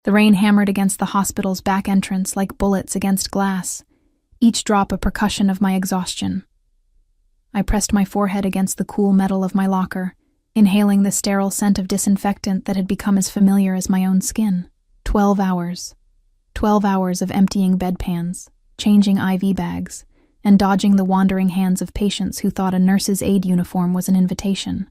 The rain hammered against the hospital's back entrance like bullets against glass, each drop a percussion of my exhaustion. I pressed my forehead against the cool metal of my locker, inhaling the sterile scent of disinfectant that had become as familiar as my own skin. 12 hours. 12 hours of emptying bedpans, changing IV bags, and dodging the wandering hands of patients who thought a nurse's aide uniform was an invitation.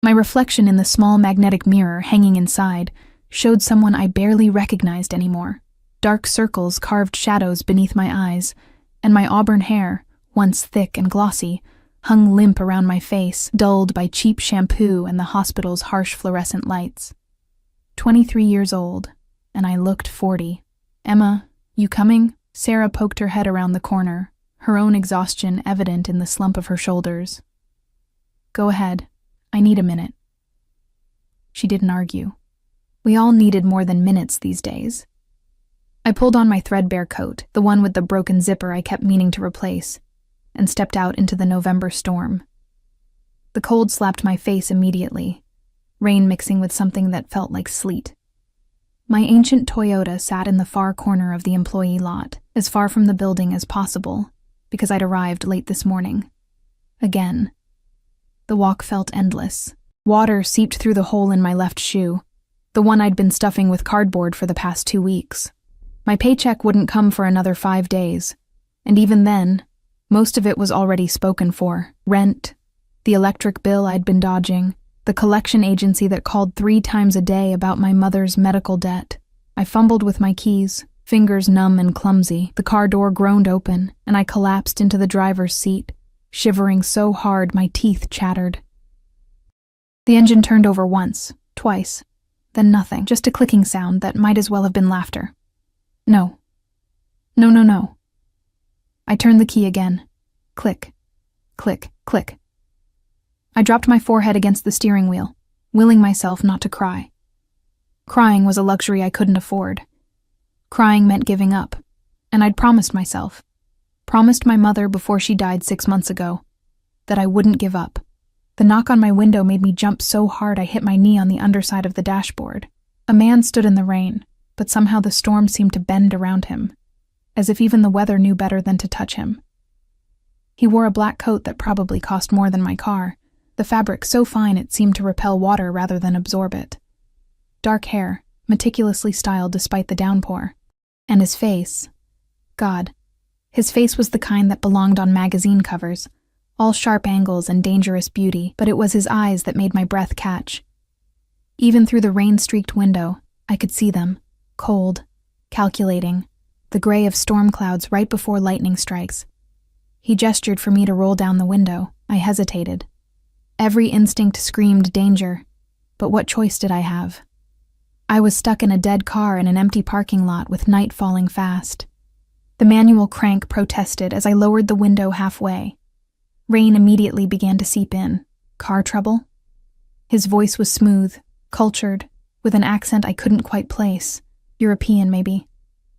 My reflection in the small magnetic mirror hanging inside showed someone I barely recognized anymore. Dark circles carved shadows beneath my eyes, and my auburn hair, once thick and glossy, hung limp around my face, dulled by cheap shampoo and the hospital's harsh fluorescent lights. 23 years old, and I looked 40. "Emma, you coming?" Sarah poked her head around the corner, her own exhaustion evident in the slump of her shoulders. "Go ahead. I need a minute." She didn't argue. We all needed more than minutes these days. I pulled on my threadbare coat, the one with the broken zipper I kept meaning to replace, and stepped out into the November storm. The cold slapped my face immediately, rain mixing with something that felt like sleet. My ancient Toyota sat in the far corner of the employee lot, as far from the building as possible, because I'd arrived late this morning. Again. The walk felt endless. Water seeped through the hole in my left shoe, the one I'd been stuffing with cardboard for the past 2 weeks. My paycheck wouldn't come for another 5 days, and even then, most of it was already spoken for. Rent, the electric bill I'd been dodging, the collection agency that called 3 times a day about my mother's medical debt. I fumbled with my keys, fingers numb and clumsy. The car door groaned open, and I collapsed into the driver's seat, shivering so hard my teeth chattered. The engine turned over once, twice, then nothing, just a clicking sound that might as well have been laughter. No. No, no, no. I turned the key again. Click, click, click. I dropped my forehead against the steering wheel, willing myself not to cry. Crying was a luxury I couldn't afford. Crying meant giving up, and I'd promised myself, promised my mother before she died 6 months ago, that I wouldn't give up. The knock on my window made me jump so hard I hit my knee on the underside of the dashboard. A man stood in the rain, but somehow the storm seemed to bend around him, as if even the weather knew better than to touch him. He wore a black coat that probably cost more than my car, the fabric so fine it seemed to repel water rather than absorb it. Dark hair, meticulously styled despite the downpour. And his face. God, his face was the kind that belonged on magazine covers, all sharp angles and dangerous beauty, but it was his eyes that made my breath catch. Even through the rain-streaked window, I could see them, cold, calculating, the gray of storm clouds right before lightning strikes. He gestured for me to roll down the window. I hesitated. Every instinct screamed danger, but what choice did I have? I was stuck in a dead car in an empty parking lot with night falling fast. The manual crank protested as I lowered the window halfway. Rain immediately began to seep in. Car trouble? His voice was smooth, cultured, with an accent I couldn't quite place. European, maybe.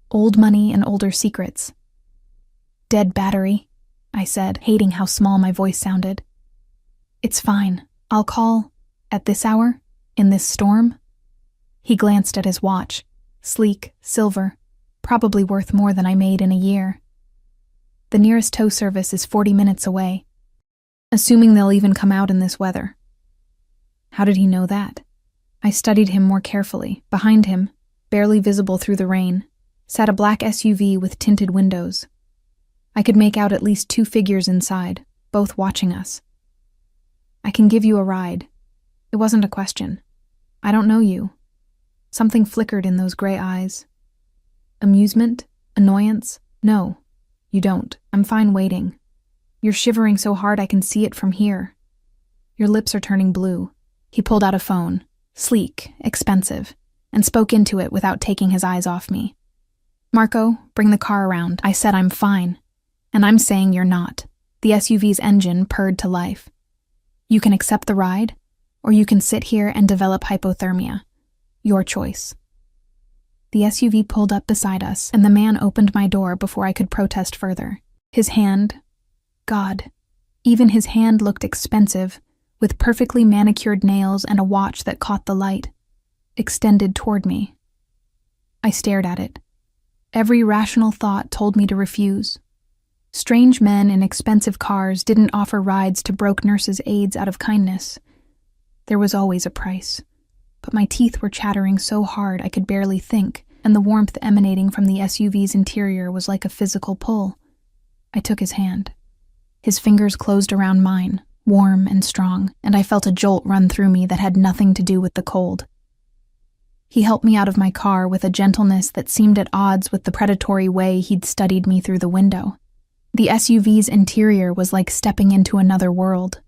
Old money and older secrets. "Dead battery," I said, hating how small my voice sounded. "It's fine. I'll call. At this hour? In this storm?" He glanced at his watch. Sleek, silver, probably worth more than I made in a year. "The nearest tow service is 40 minutes away. Assuming they'll even come out in this weather." How did he know that? I studied him more carefully. Behind him, barely visible through the rain, sat a black SUV with tinted windows. I could make out at least 2 figures inside, both watching us. "I can give you a ride." It wasn't a question. "I don't know you." Something flickered in those gray eyes. Amusement? Annoyance? "No, you don't. I'm fine waiting. You're shivering so hard I can see it from here. Your lips are turning blue." He pulled out a phone, sleek, expensive, and spoke into it without taking his eyes off me. "Marco, bring the car around." I said I'm fine, and I'm saying you're not. The SUV's engine purred to life. "You can accept the ride, or you can sit here and develop hypothermia. Your choice." The SUV pulled up beside us, and the man opened my door before I could protest further. His hand, God, even his hand looked expensive, with perfectly manicured nails and a watch that caught the light, extended toward me. I stared at it. Every rational thought told me to refuse. Strange men in expensive cars didn't offer rides to broke nurses' aides out of kindness. There was always a price. But my teeth were chattering so hard I could barely think, and the warmth emanating from the SUV's interior was like a physical pull. I took his hand. His fingers closed around mine, warm and strong, and I felt a jolt run through me that had nothing to do with the cold. He helped me out of my car with a gentleness that seemed at odds with the predatory way he'd studied me through the window. The SUV's interior was like stepping into another world.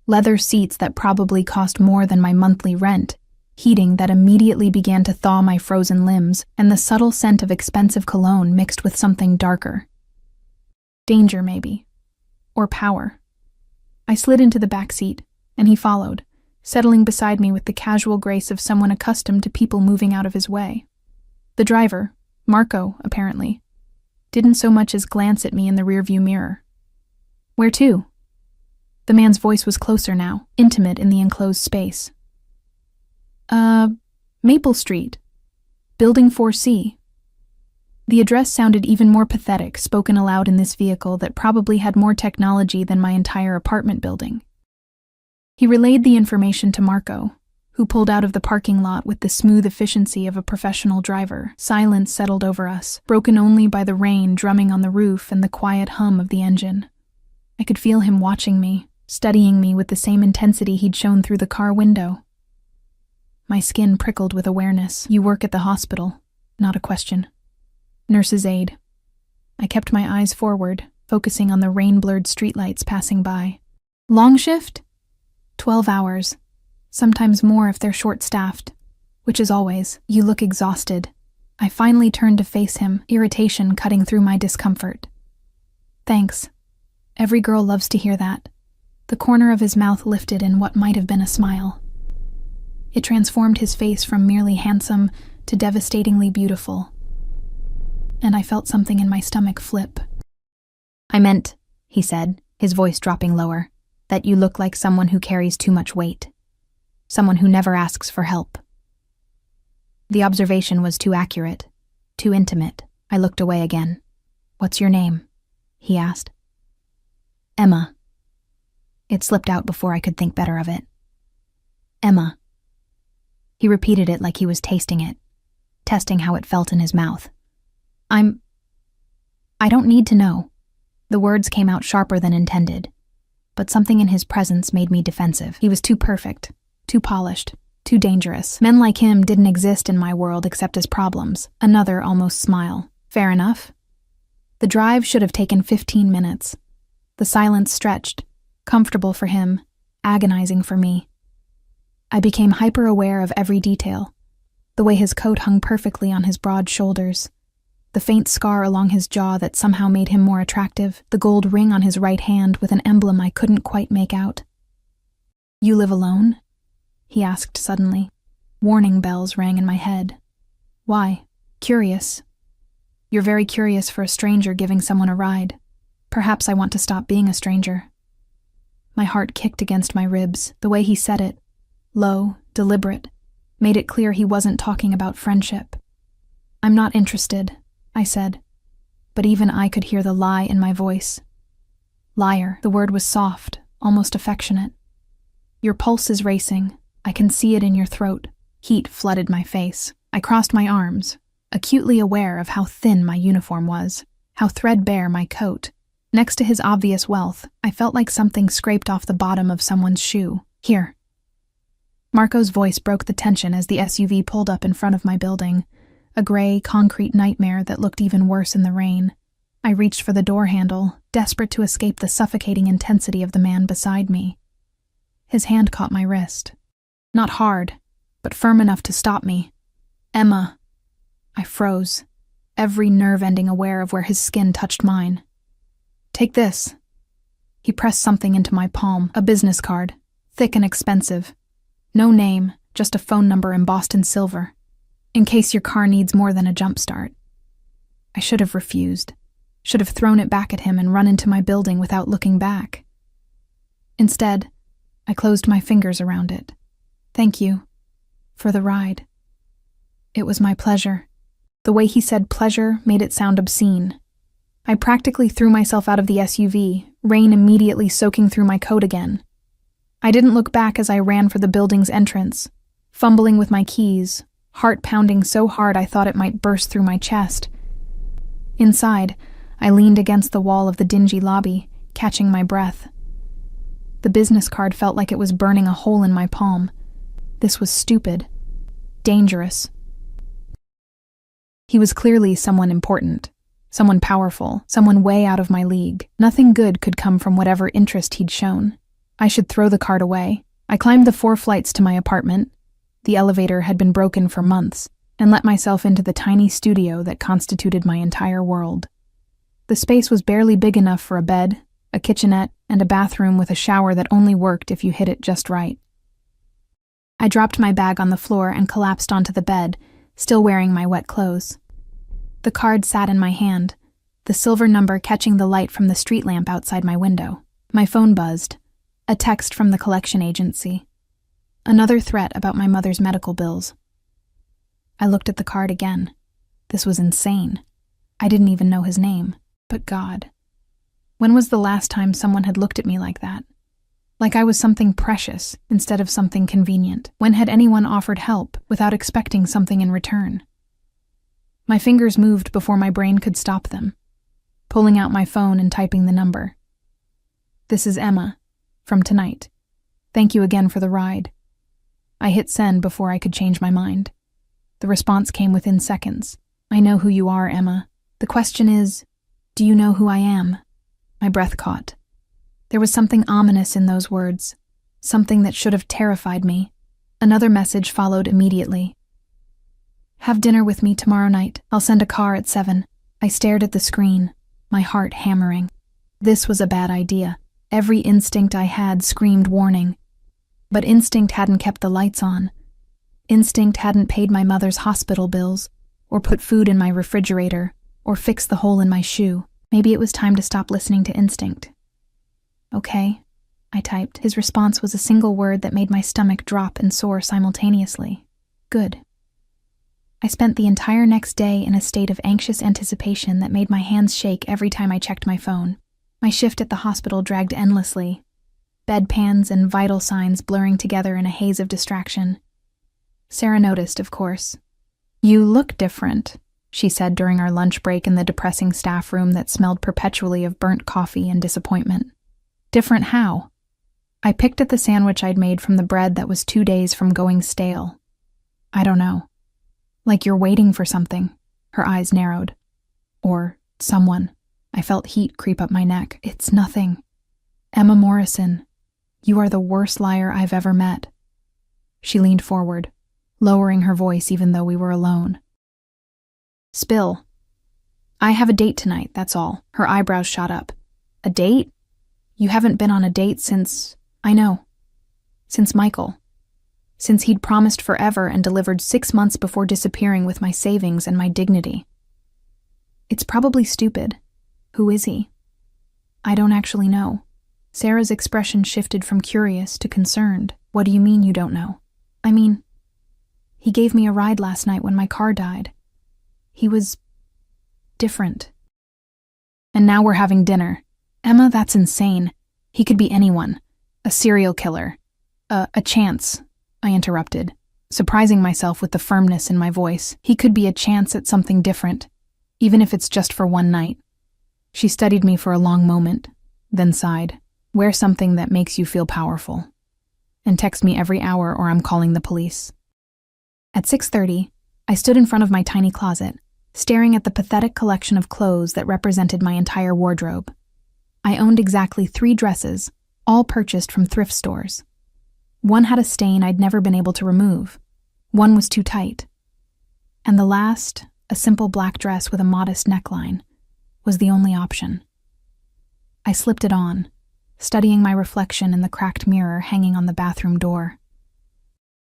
Leather seats that probably cost more than my monthly rent, heating that immediately began to thaw my frozen limbs, and the subtle scent of expensive cologne mixed with something darker. Danger, maybe. Or power. I slid into the back seat, and he followed, settling beside me with the casual grace of someone accustomed to people moving out of his way. The driver, Marco, apparently, didn't so much as glance at me in the rearview mirror. Where to? The man's voice was closer now, intimate in the enclosed space. Maple Street. Building 4C. The address sounded even more pathetic, spoken aloud in this vehicle that probably had more technology than my entire apartment building. He relayed the information to Marco, who pulled out of the parking lot with the smooth efficiency of a professional driver. Silence settled over us, broken only by the rain drumming on the roof and the quiet hum of the engine. I could feel him watching me, studying me with the same intensity he'd shown through the car window. My skin prickled with awareness. You work at the hospital. Not a question. Nurse's aide. I kept my eyes forward, focusing on the rain-blurred streetlights passing by. Long shift? 12 hours. Sometimes more if they're short-staffed. Which is always. You look exhausted. I finally turned to face him, irritation cutting through my discomfort. Thanks. Every girl loves to hear that. The corner of his mouth lifted in what might have been a smile. It transformed his face from merely handsome to devastatingly beautiful. And I felt something in my stomach flip. I meant, he said, his voice dropping lower, that you look like someone who carries too much weight. Someone who never asks for help. The observation was too accurate, too intimate. I looked away again. What's your name? He asked. Emma. It slipped out before I could think better of it. Emma. He repeated it like he was tasting it, testing how it felt in his mouth. I don't need to know. The words came out sharper than intended, but something in his presence made me defensive. He was too perfect, too polished, too dangerous. Men like him didn't exist in my world except as problems. Another almost smile. Fair enough. The drive should have taken 15 minutes. The silence stretched, comfortable for him, agonizing for me. I became hyper-aware of every detail. The way his coat hung perfectly on his broad shoulders, the faint scar along his jaw that somehow made him more attractive, the gold ring on his right hand with an emblem I couldn't quite make out. You live alone? He asked suddenly. Warning bells rang in my head. Why? Curious. You're very curious for a stranger giving someone a ride. Perhaps I want to stop being a stranger. My heart kicked against my ribs. The way he said it, low, deliberate, made it clear he wasn't talking about friendship. I'm not interested, I said, but even I could hear the lie in my voice. Liar. The word was soft, almost affectionate. Your pulse is racing. I can see it in your throat. Heat flooded my face. I crossed my arms, acutely aware of how thin my uniform was, how threadbare my coat. Next to his obvious wealth, I felt like something scraped off the bottom of someone's shoe. Here. Marco's voice broke the tension as the SUV pulled up in front of my building, a gray, concrete nightmare that looked even worse in the rain. I reached for the door handle, desperate to escape the suffocating intensity of the man beside me. His hand caught my wrist. Not hard, but firm enough to stop me. Emma. I froze, every nerve ending aware of where his skin touched mine. Take this. He pressed something into my palm, a business card, thick and expensive. No name, just a phone number embossed in silver, in case your car needs more than a jump start. I should have refused, should have thrown it back at him and run into my building without looking back. Instead, I closed my fingers around it. Thank you for the ride. It was my pleasure. The way he said pleasure made it sound obscene. I practically threw myself out of the SUV, rain immediately soaking through my coat again. I didn't look back as I ran for the building's entrance, fumbling with my keys, heart pounding so hard I thought it might burst through my chest. Inside, I leaned against the wall of the dingy lobby, catching my breath. The business card felt like it was burning a hole in my palm. This was stupid. Dangerous. He was clearly someone important, someone powerful, someone way out of my league. Nothing good could come from whatever interest he'd shown. I should throw the card away. I climbed the 4 flights to my apartment. The elevator had been broken for months, and let myself into the tiny studio that constituted my entire world. The space was barely big enough for a bed, a kitchenette, and a bathroom with a shower that only worked if you hit it just right. I dropped my bag on the floor and collapsed onto the bed, still wearing my wet clothes. The card sat in my hand, the silver number catching the light from the street lamp outside my window. My phone buzzed. A text from the collection agency. Another threat about my mother's medical bills. I looked at the card again. This was insane. I didn't even know his name. But God. When was the last time someone had looked at me like that? Like I was something precious instead of something convenient. When had anyone offered help without expecting something in return? My fingers moved before my brain could stop them, pulling out my phone and typing the number. This is Emma, from tonight. Thank you again for the ride. I hit send before I could change my mind. The response came within seconds. I know who you are, Emma. The question is, do you know who I am? My breath caught. There was something ominous in those words, something that should have terrified me. Another message followed immediately. Have dinner with me tomorrow night. I'll send a car at 7. I stared at the screen, my heart hammering. This was a bad idea. Every instinct I had screamed warning. But instinct hadn't kept the lights on. Instinct hadn't paid my mother's hospital bills, or put food in my refrigerator, or fixed the hole in my shoe. Maybe it was time to stop listening to instinct. Okay, I typed. His response was a single word that made my stomach drop and soar simultaneously. Good. I spent the entire next day in a state of anxious anticipation that made my hands shake every time I checked my phone. My shift at the hospital dragged endlessly, bedpans and vital signs blurring together in a haze of distraction. Sarah noticed, of course. You look different, she said during our lunch break in the depressing staff room that smelled perpetually of burnt coffee and disappointment. Different how? I picked at the sandwich I'd made from the bread that was 2 days from going stale. I don't know. Like you're waiting for something. Her eyes narrowed. Or someone. I felt heat creep up my neck. It's nothing. Emma Morrison, you are the worst liar I've ever met. She leaned forward, lowering her voice even though we were alone. Spill. I have a date tonight, that's all. Her eyebrows shot up. A date? You haven't been on a date since... I know. Since Michael. Since he'd promised forever and delivered 6 months before disappearing with my savings and my dignity. It's probably stupid. Who is he? I don't actually know. Sarah's expression shifted from curious to concerned. What do you mean you don't know? I mean, he gave me a ride last night when my car died. He was... different. And now we're having dinner. Emma, that's insane. He could be anyone. A serial killer. A chance, I interrupted, surprising myself with the firmness in my voice. He could be a chance at something different, even if it's just for one night. She studied me for a long moment, then sighed. Wear something that makes you feel powerful. And text me every hour or I'm calling the police. At 6:30, I stood in front of my tiny closet, staring at the pathetic collection of clothes that represented my entire wardrobe. I owned exactly 3 dresses, all purchased from thrift stores. One had a stain I'd never been able to remove. One was too tight. And the last, a simple black dress with a modest neckline, was the only option. I slipped it on, studying my reflection in the cracked mirror hanging on the bathroom door.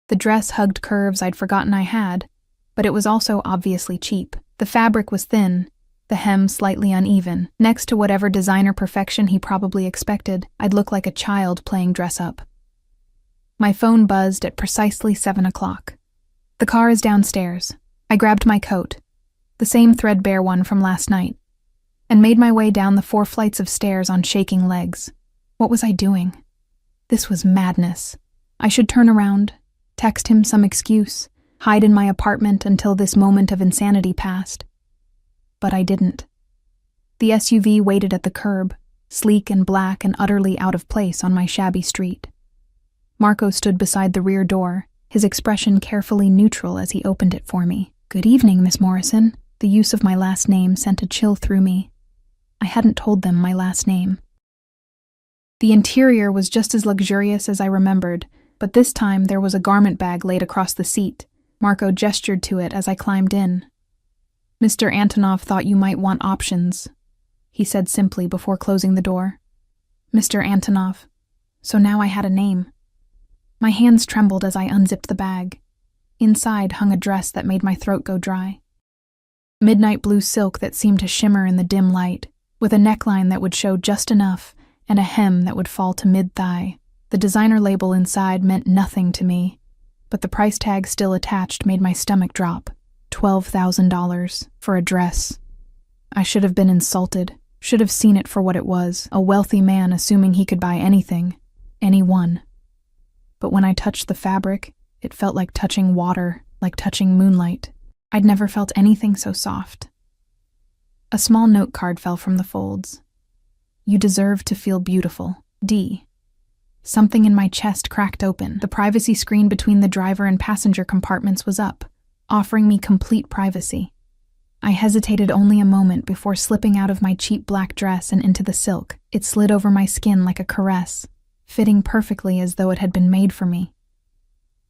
The dress hugged curves I'd forgotten I had, but it was also obviously cheap. The fabric was thin, the hem slightly uneven. Next to whatever designer perfection he probably expected, I'd look like a child playing dress-up. My phone buzzed at precisely 7 o'clock. The car is downstairs. I grabbed my coat. the same threadbare one from last night, and made my way down the 4 flights of stairs on shaking legs. What was I doing? This was madness. I should turn around, text him some excuse, hide in my apartment until this moment of insanity passed. But I didn't. The SUV waited at the curb, sleek and black and utterly out of place on my shabby street. Marco stood beside the rear door, his expression carefully neutral as he opened it for me. "Good evening, Miss Morrison." The use of my last name sent a chill through me. I hadn't told them my last name. The interior was just as luxurious as I remembered, but this time there was a garment bag laid across the seat. Marco gestured to it as I climbed in. "Mr. Antonov thought you might want options," he said simply before closing the door. Mr. Antonov. So now I had a name. My hands trembled as I unzipped the bag. Inside hung a dress that made my throat go dry. Midnight blue silk that seemed to shimmer in the dim light, with a neckline that would show just enough and a hem that would fall to mid-thigh. The designer label inside meant nothing to me, but the price tag still attached made my stomach drop. $12,000 for a dress. I should have been insulted, should have seen it for what it was, a wealthy man assuming he could buy anything, anyone. But when I touched the fabric, it felt like touching water, like touching moonlight. I'd never felt anything so soft. A small note card fell from the folds. "You deserve to feel beautiful. D." Something in my chest cracked open. The privacy screen between the driver and passenger compartments was up, offering me complete privacy. I hesitated only a moment before slipping out of my cheap black dress and into the silk. It slid over my skin like a caress, fitting perfectly as though it had been made for me.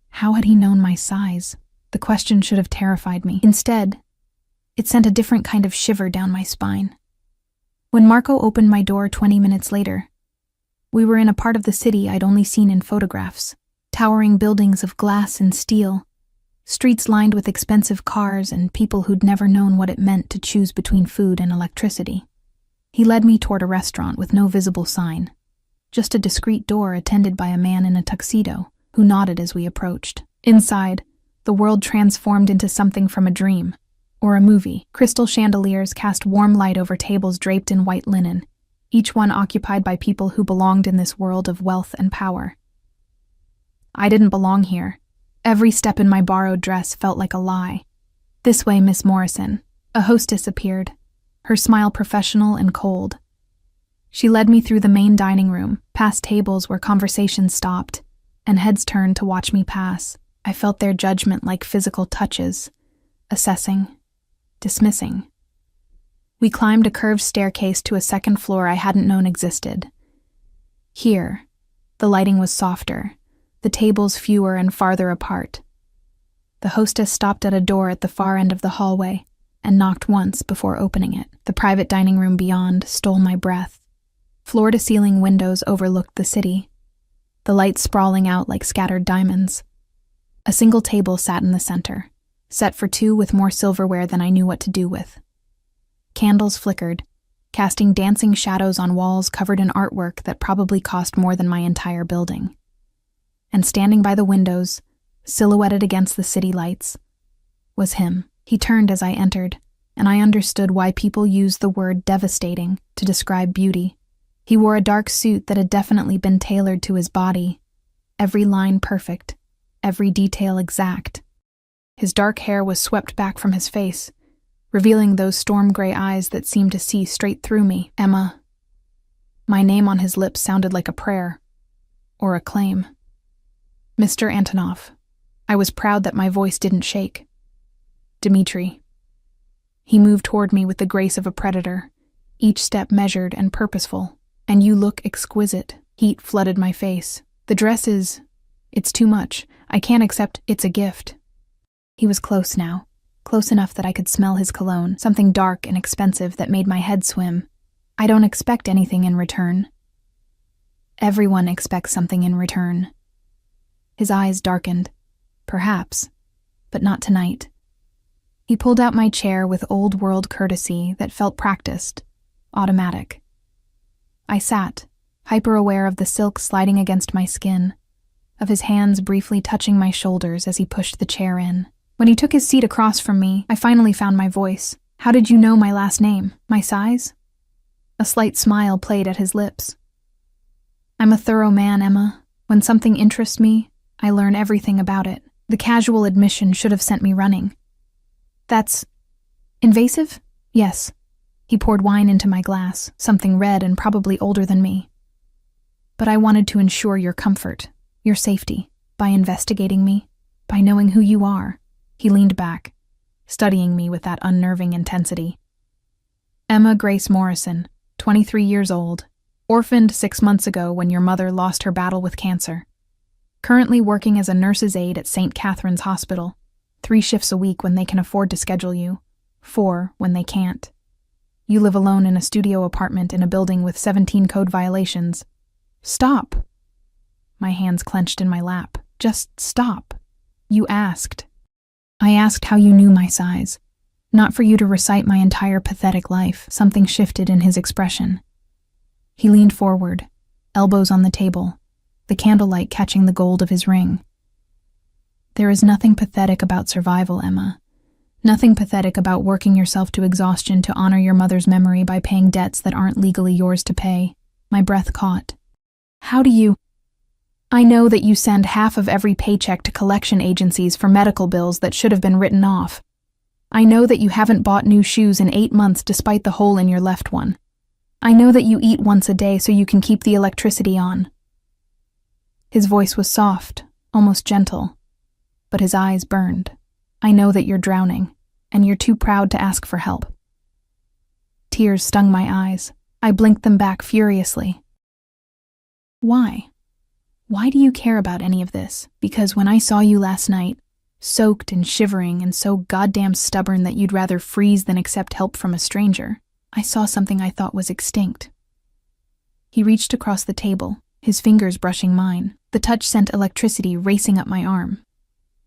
How had he known my size? The question should have terrified me. Instead, it sent a different kind of shiver down my spine. When Marco opened my door 20 minutes later, we were in a part of the city I'd only seen in photographs. Towering buildings of glass and steel, streets lined with expensive cars and people who'd never known what it meant to choose between food and electricity. He led me toward a restaurant with no visible sign, just a discreet door attended by a man in a tuxedo who nodded as we approached. Inside, the world transformed into something from a dream, or a movie. Crystal chandeliers cast warm light over tables draped in white linen, each one occupied by people who belonged in this world of wealth and power. I didn't belong here. Every step in my borrowed dress felt like a lie. "This way, Miss Morrison." A hostess appeared, her smile professional and cold. She led me through the main dining room, past tables where conversation stopped, and heads turned to watch me pass. I felt their judgment like physical touches, assessing, dismissing. We climbed a curved staircase to a second floor I hadn't known existed. Here, the lighting was softer, the tables fewer and farther apart. The hostess stopped at a door at the far end of the hallway and knocked once before opening it. The private dining room beyond stole my breath. Floor-to-ceiling windows overlooked the city, the lights sprawling out like scattered diamonds. A single table sat in the center, set for 2 with more silverware than I knew what to do with. Candles flickered, casting dancing shadows on walls covered in artwork that probably cost more than my entire building. And standing by the windows, silhouetted against the city lights, was him. He turned as I entered, and I understood why people use the word devastating to describe beauty. He wore a dark suit that had definitely been tailored to his body, every line perfect, every detail exact. His dark hair was swept back from his face, revealing those storm-gray eyes that seemed to see straight through me. Emma. My name on his lips sounded like a prayer, or a claim. Mr. Antonov. I was proud that my voice didn't shake. Dmitri. He moved toward me with the grace of a predator, each step measured and purposeful. "And you look exquisite." Heat flooded my face. "The dress is... it's too much. I can't accept it's a gift." He was close now, close enough that I could smell his cologne, something dark and expensive that made my head swim. "I don't expect anything in return." Everyone expects something in return. His eyes darkened. Perhaps, but not tonight. He pulled out my chair with old-world courtesy that felt practiced, automatic. I sat, hyper-aware of the silk sliding against my skin, of his hands briefly touching my shoulders as he pushed the chair in. When he took his seat across from me, I finally found my voice. How did you know my last name? My size? A slight smile played at his lips. I'm a thorough man, Emma. When something interests me, I learn everything about it. The casual admission should have sent me running. That's invasive? Yes. He poured wine into my glass, something red and probably older than me. But I wanted to ensure your comfort, your safety, by investigating me, by knowing who you are. He leaned back, studying me with that unnerving intensity. Emma Grace Morrison, 23 years old, orphaned 6 months ago when your mother lost her battle with cancer. Currently working as a nurse's aide at St. Catherine's Hospital, 3 shifts a week when they can afford to schedule you, 4 when they can't. You live alone in a studio apartment in a building with 17 code violations. Stop! My hands clenched in my lap. Just stop. You asked. I asked how you knew my size. Not for you to recite my entire pathetic life. Something shifted in his expression. He leaned forward, elbows on the table, the candlelight catching the gold of his ring. There is nothing pathetic about survival, Emma. Nothing pathetic about working yourself to exhaustion to honor your mother's memory by paying debts that aren't legally yours to pay. My breath caught. How do you... I know that you send half of every paycheck to collection agencies for medical bills that should have been written off. I know that you haven't bought new shoes in 8 months despite the hole in your left one. I know that you eat once a day so you can keep the electricity on. His voice was soft, almost gentle, but his eyes burned. I know that you're drowning, and you're too proud to ask for help. Tears stung my eyes. I blinked them back furiously. Why? Why do you care about any of this? Because when I saw you last night, soaked and shivering and so goddamn stubborn that you'd rather freeze than accept help from a stranger, I saw something I thought was extinct. He reached across the table, his fingers brushing mine. The touch sent electricity racing up my arm.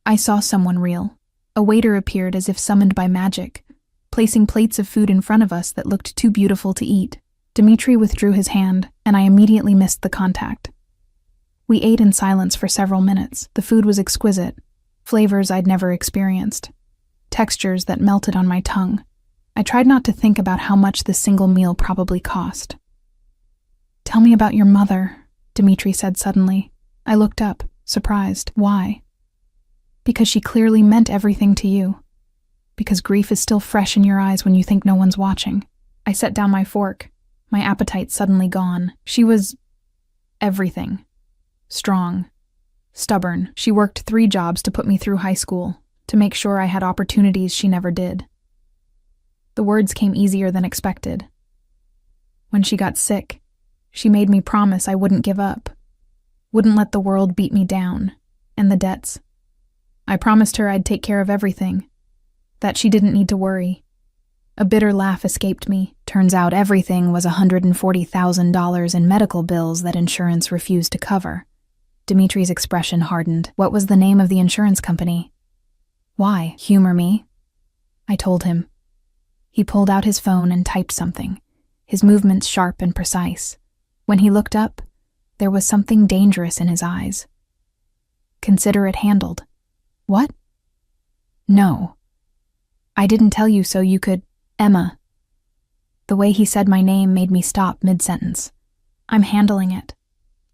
I saw someone real. A waiter appeared as if summoned by magic, placing plates of food in front of us that looked too beautiful to eat. Dimitri withdrew his hand, and I immediately missed the contact. We ate in silence for several minutes. The food was exquisite, flavors I'd never experienced, textures that melted on my tongue. I tried not to think about how much this single meal probably cost. Tell me about your mother, Dimitri said suddenly. I looked up, surprised. Why? Because she clearly meant everything to you. Because grief is still fresh in your eyes when you think no one's watching. I set down my fork, my appetite suddenly gone. She was everything. Strong, stubborn. She worked 3 jobs to put me through high school, to make sure I had opportunities she never did. The words came easier than expected. When she got sick, she made me promise I wouldn't give up, wouldn't let the world beat me down, and the debts. I promised her I'd take care of everything, that she didn't need to worry. A bitter laugh escaped me. Turns out everything was $140,000 in medical bills that insurance refused to cover. Dimitri's expression hardened. What was the name of the insurance company? Why? Humor me? I told him. He pulled out his phone and typed something, his movements sharp and precise. When he looked up, there was something dangerous in his eyes. Consider it handled. What? No. I didn't tell you so you could... Emma. The way he said my name made me stop mid-sentence. I'm handling it.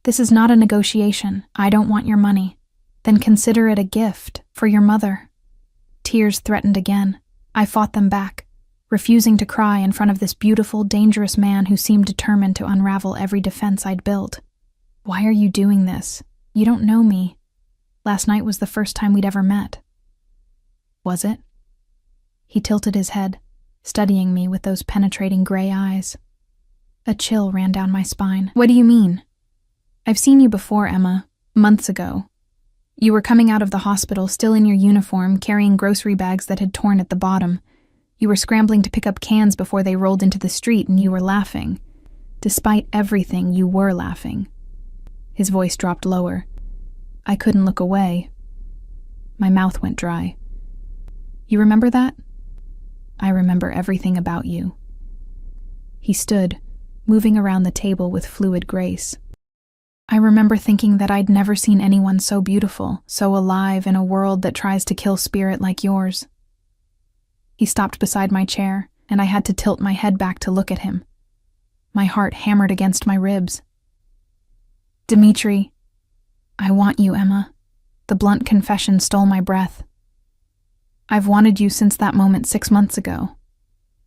This is not a negotiation. I don't want your money. Then consider it a gift for your mother. Tears threatened again. I fought them back, refusing to cry in front of this beautiful, dangerous man who seemed determined to unravel every defense I'd built. Why are you doing this? You don't know me. Last night was the first time we'd ever met. Was it? He tilted his head, studying me with those penetrating gray eyes. A chill ran down my spine. What do you mean? I've seen you before, Emma, months ago. You were coming out of the hospital, still in your uniform, carrying grocery bags that had torn at the bottom. You were scrambling to pick up cans before they rolled into the street, and you were laughing. Despite everything, you were laughing. His voice dropped lower. I couldn't look away. My mouth went dry. You remember that? I remember everything about you. He stood, moving around the table with fluid grace. I remember thinking that I'd never seen anyone so beautiful, so alive in a world that tries to kill spirit like yours. He stopped beside my chair, and I had to tilt my head back to look at him. My heart hammered against my ribs. "Dimitri, I want you, Emma." The blunt confession stole my breath. "I've wanted you since that moment 6 months ago.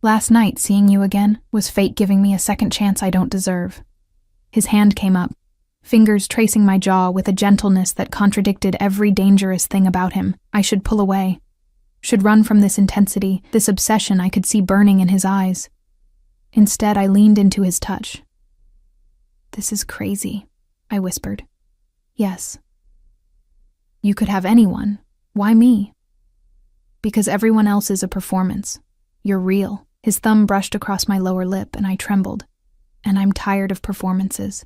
Last night, seeing you again, was fate giving me a second chance I don't deserve." His hand came up, fingers tracing my jaw with a gentleness that contradicted every dangerous thing about him. I should pull away, should run from this intensity, this obsession I could see burning in his eyes. Instead, I leaned into his touch. "This is crazy," I whispered. "Yes. You could have anyone. Why me?" "Because everyone else is a performance. You're real." His thumb brushed across my lower lip and I trembled. "And I'm tired of performances."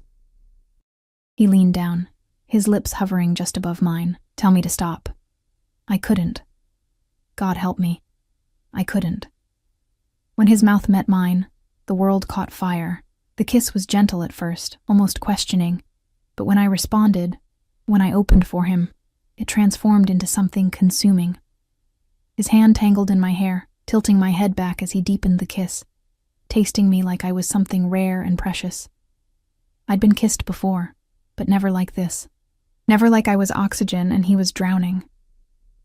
He leaned down, his lips hovering just above mine. "Tell me to stop." I couldn't. God help me. I couldn't. When his mouth met mine, the world caught fire. The kiss was gentle at first, almost questioning, but when I responded, when I opened for him, it transformed into something consuming. His hand tangled in my hair, tilting my head back as he deepened the kiss, tasting me like I was something rare and precious. I'd been kissed before, but never like this. Never like I was oxygen and he was drowning.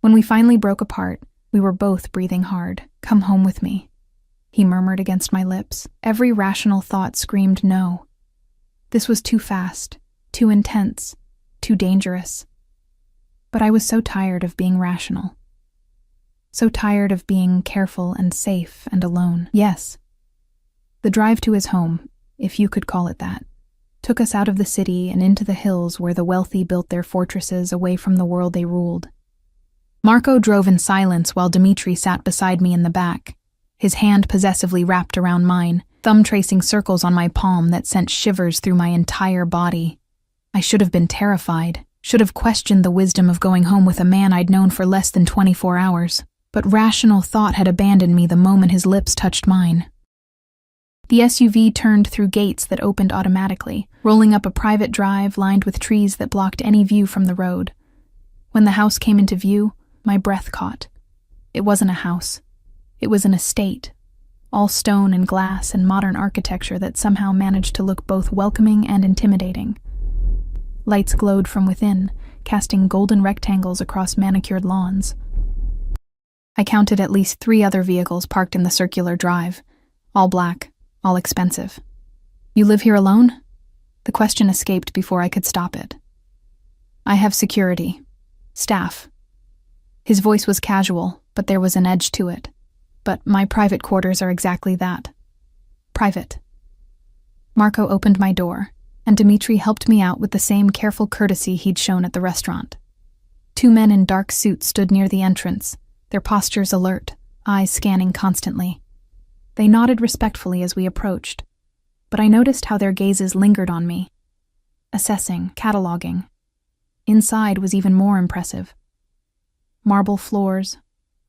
When we finally broke apart, we were both breathing hard. "Come home with me," he murmured against my lips. Every rational thought screamed no. This was too fast, too intense, too dangerous. But I was so tired of being rational. So tired of being careful and safe and alone. Yes. The drive to his home, if you could call it that, took us out of the city and into the hills where the wealthy built their fortresses away from the world they ruled. Marco drove in silence while Dimitri sat beside me in the back, his hand possessively wrapped around mine, thumb tracing circles on my palm that sent shivers through my entire body. I should have been terrified, should have questioned the wisdom of going home with a man I'd known for less than 24 hours, but rational thought had abandoned me the moment his lips touched mine. The SUV turned through gates that opened automatically, rolling up a private drive lined with trees that blocked any view from the road. When the house came into view, my breath caught. It wasn't a house. It was an estate, all stone and glass and modern architecture that somehow managed to look both welcoming and intimidating. Lights glowed from within, casting golden rectangles across manicured lawns. I counted at least 3 other vehicles parked in the circular drive, all black, all expensive. "You live here alone?" The question escaped before I could stop it. "I have security. Staff." His voice was casual, but there was an edge to it. "But my private quarters are exactly that. Private." Marco opened my door, and Dimitri helped me out with the same careful courtesy he'd shown at the restaurant. 2 men in dark suits stood near the entrance, their postures alert, eyes scanning constantly. They nodded respectfully as we approached, but I noticed how their gazes lingered on me, assessing, cataloging. Inside was even more impressive. Marble floors,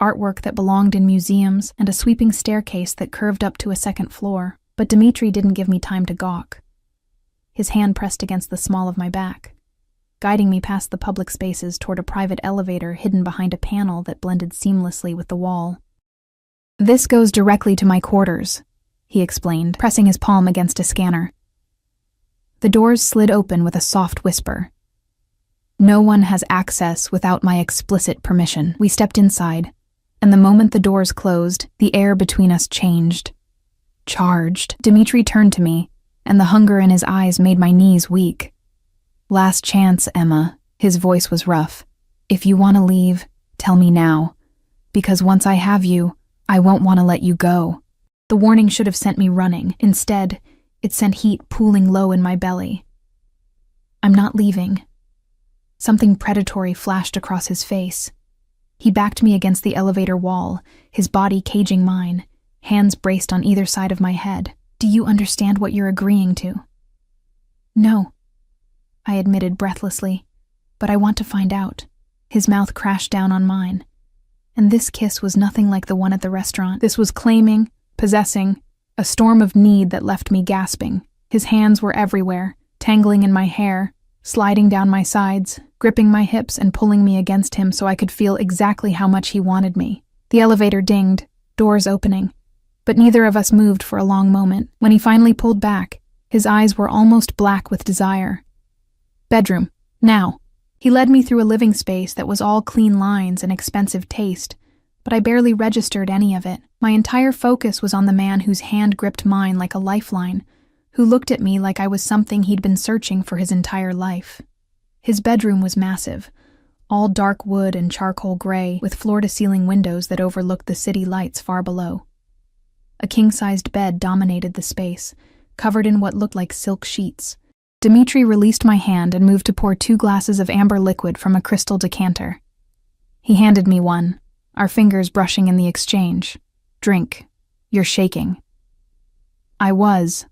artwork that belonged in museums, and a sweeping staircase that curved up to a second floor, but Dimitri didn't give me time to gawk. His hand pressed against the small of my back, guiding me past the public spaces toward a private elevator hidden behind a panel that blended seamlessly with the wall. "This goes directly to my quarters," he explained, pressing his palm against a scanner. The doors slid open with a soft whisper. "No one has access without my explicit permission." We stepped inside, and the moment the doors closed, the air between us changed. Charged. Dimitri turned to me, and the hunger in his eyes made my knees weak. "Last chance, Emma." His voice was rough. "If you want to leave, tell me now. Because once I have you, I won't want to let you go." The warning should have sent me running. Instead, it sent heat pooling low in my belly. "I'm not leaving." Something predatory flashed across his face. He backed me against the elevator wall, his body caging mine, hands braced on either side of my head. "Do you understand what you're agreeing to?" "No," I admitted breathlessly, "but I want to find out." His mouth crashed down on mine. And this kiss was nothing like the one at the restaurant. This was claiming, possessing, a storm of need that left me gasping. His hands were everywhere, tangling in my hair, sliding down my sides, gripping my hips and pulling me against him so I could feel exactly how much he wanted me. The elevator dinged, doors opening, but neither of us moved for a long moment. When he finally pulled back, his eyes were almost black with desire. Bedroom. Now. He led me through a living space that was all clean lines and expensive taste, but I barely registered any of it. My entire focus was on the man whose hand gripped mine like a lifeline, who looked at me like I was something he'd been searching for his entire life. His bedroom was massive, all dark wood and charcoal gray, with floor-to-ceiling windows that overlooked the city lights far below. A king-sized bed dominated the space, covered in what looked like silk sheets. Dmitri released my hand and moved to pour 2 glasses of amber liquid from a crystal decanter. He handed me one, our fingers brushing in the exchange. Drink. You're shaking. I was.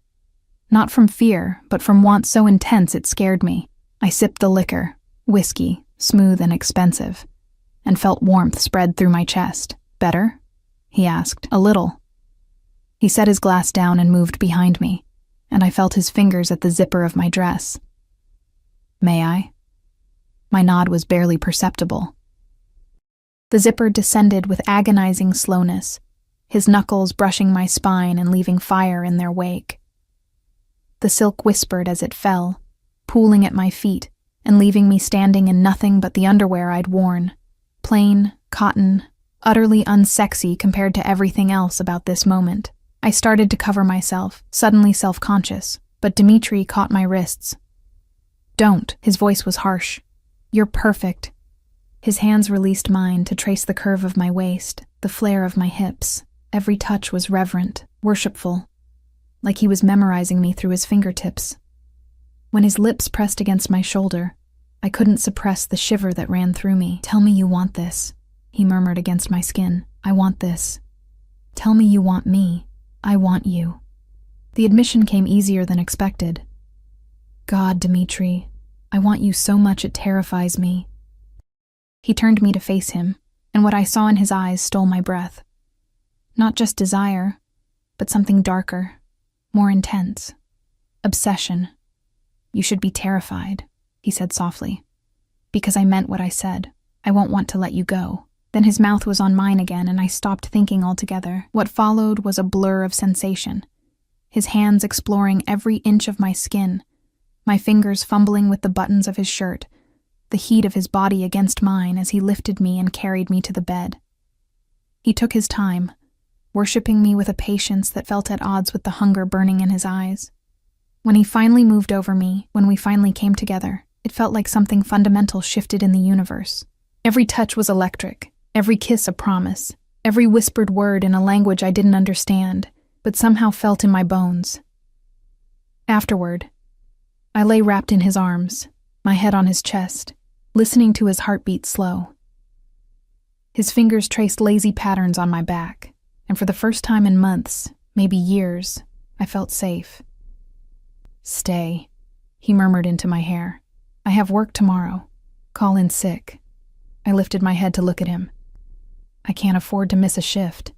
Not from fear, but from want so intense it scared me. I sipped the liquor, whiskey, smooth and expensive, and felt warmth spread through my chest. Better? He asked. A little. He set his glass down and moved behind me, and I felt his fingers at the zipper of my dress. May I? My nod was barely perceptible. The zipper descended with agonizing slowness, his knuckles brushing my spine and leaving fire in their wake. The silk whispered as it fell, pooling at my feet and leaving me standing in nothing but the underwear I'd worn. Plain, cotton, utterly unsexy compared to everything else about this moment. I started to cover myself, suddenly self-conscious, but Dmitri caught my wrists. Don't, his voice was harsh. You're perfect. His hands released mine to trace the curve of my waist, the flare of my hips. Every touch was reverent, worshipful, like he was memorizing me through his fingertips. When his lips pressed against my shoulder, I couldn't suppress the shiver that ran through me. Tell me you want this, he murmured against my skin. I want this. Tell me you want me. I want you. The admission came easier than expected. God, Dmitri, I want you so much it terrifies me. He turned me to face him, and what I saw in his eyes stole my breath. Not just desire, but something darker, more intense. Obsession. You should be terrified, he said softly. Because I meant what I said. I won't want to let you go. Then his mouth was on mine again, and I stopped thinking altogether. What followed was a blur of sensation. His hands exploring every inch of my skin, my fingers fumbling with the buttons of his shirt, the heat of his body against mine as he lifted me and carried me to the bed. He took his time, worshipping me with a patience that felt at odds with the hunger burning in his eyes. When he finally moved over me, when we finally came together, it felt like something fundamental shifted in the universe. Every touch was electric. Every kiss a promise, every whispered word in a language I didn't understand, but somehow felt in my bones. Afterward, I lay wrapped in his arms, my head on his chest, listening to his heartbeat slow. His fingers traced lazy patterns on my back, and for the first time in months, maybe years, I felt safe. Stay, he murmured into my hair. I have work tomorrow. Call in sick. I lifted my head to look at him. I can't afford to miss a shift.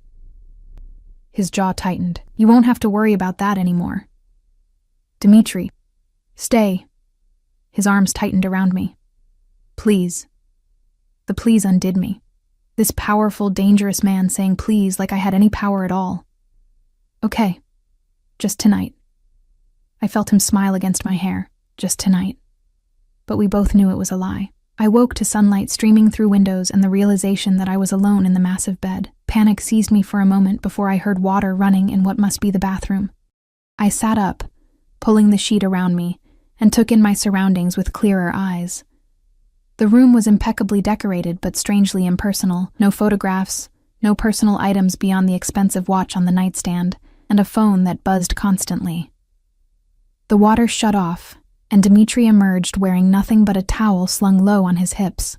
His jaw tightened. You won't have to worry about that anymore. Dmitri, stay. His arms tightened around me. Please. The please undid me. This powerful, dangerous man saying please like I had any power at all. Okay. Just tonight. I felt him smile against my hair. Just tonight. But we both knew it was a lie. I woke to sunlight streaming through windows and the realization that I was alone in the massive bed. Panic seized me for a moment before I heard water running in what must be the bathroom. I sat up, pulling the sheet around me, and took in my surroundings with clearer eyes. The room was impeccably decorated but strangely impersonal. No photographs, no personal items beyond the expensive watch on the nightstand, and a phone that buzzed constantly. The water shut off, and Dmitri emerged wearing nothing but a towel slung low on his hips.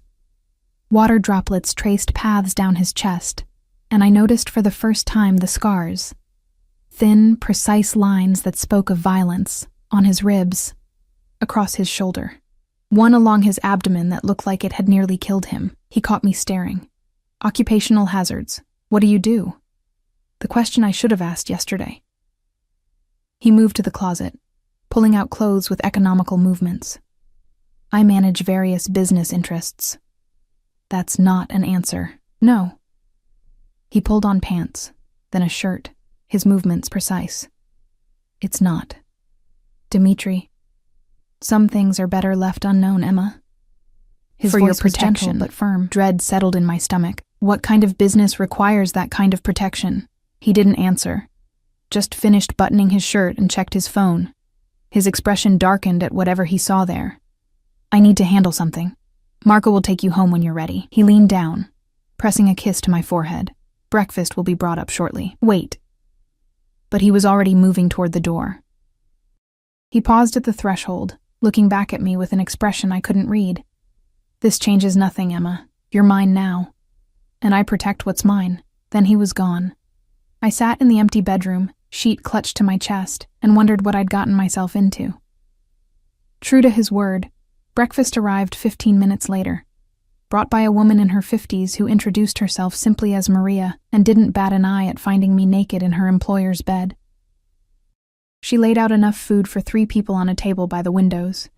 Water droplets traced paths down his chest, and I noticed for the first time the scars. Thin, precise lines that spoke of violence, on his ribs, across his shoulder. One along his abdomen that looked like it had nearly killed him. He caught me staring. Occupational hazards. What do you do? The question I should have asked yesterday. He moved to the closet, pulling out clothes with economical movements. I manage various business interests. That's not an answer. No. He pulled on pants, then a shirt, his movements precise. It's not. Dimitri. Some things are better left unknown, Emma. His For voice your was protection. gentle but firm. Dread settled in my stomach. What kind of business requires that kind of protection? He didn't answer. Just finished buttoning his shirt and checked his phone. His expression darkened at whatever he saw there. I need to handle something. Marco will take you home when you're ready. He leaned down, pressing a kiss to my forehead. Breakfast will be brought up shortly. Wait. But he was already moving toward the door. He paused at the threshold, looking back at me with an expression I couldn't read. This changes nothing, Emma. You're mine now. And I protect what's mine. Then he was gone. I sat in the empty bedroom, sheet clutched to my chest, and wondered what I'd gotten myself into. True to his word, breakfast arrived 15 minutes later, brought by a woman in her 50s who introduced herself simply as Maria and didn't bat an eye at finding me naked in her employer's bed. She laid out enough food for 3 people on a table by the windows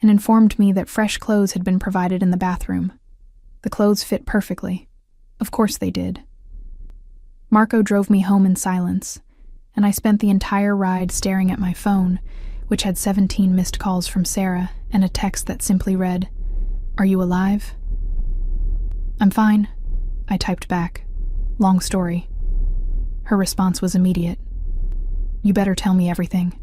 and informed me that fresh clothes had been provided in the bathroom. The clothes fit perfectly. Of course they did. Marco drove me home in silence, and I spent the entire ride staring at my phone, which had 17 missed calls from Sarah and a text that simply read, "Are you alive?" "I'm fine," I typed back. "Long story." Her response was immediate. "You better tell me everything."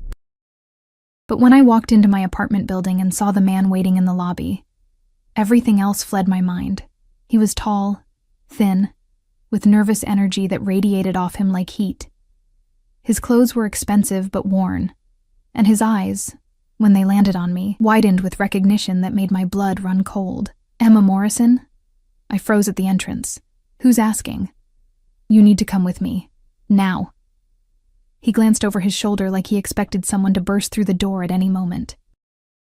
But when I walked into my apartment building and saw the man waiting in the lobby, everything else fled my mind. He was tall, thin, with nervous energy that radiated off him like heat. His clothes were expensive but worn, and his eyes, when they landed on me, widened with recognition that made my blood run cold. "Emma Morrison?" I froze at the entrance. "Who's asking?" "You need to come with me. Now." He glanced over his shoulder like he expected someone to burst through the door at any moment.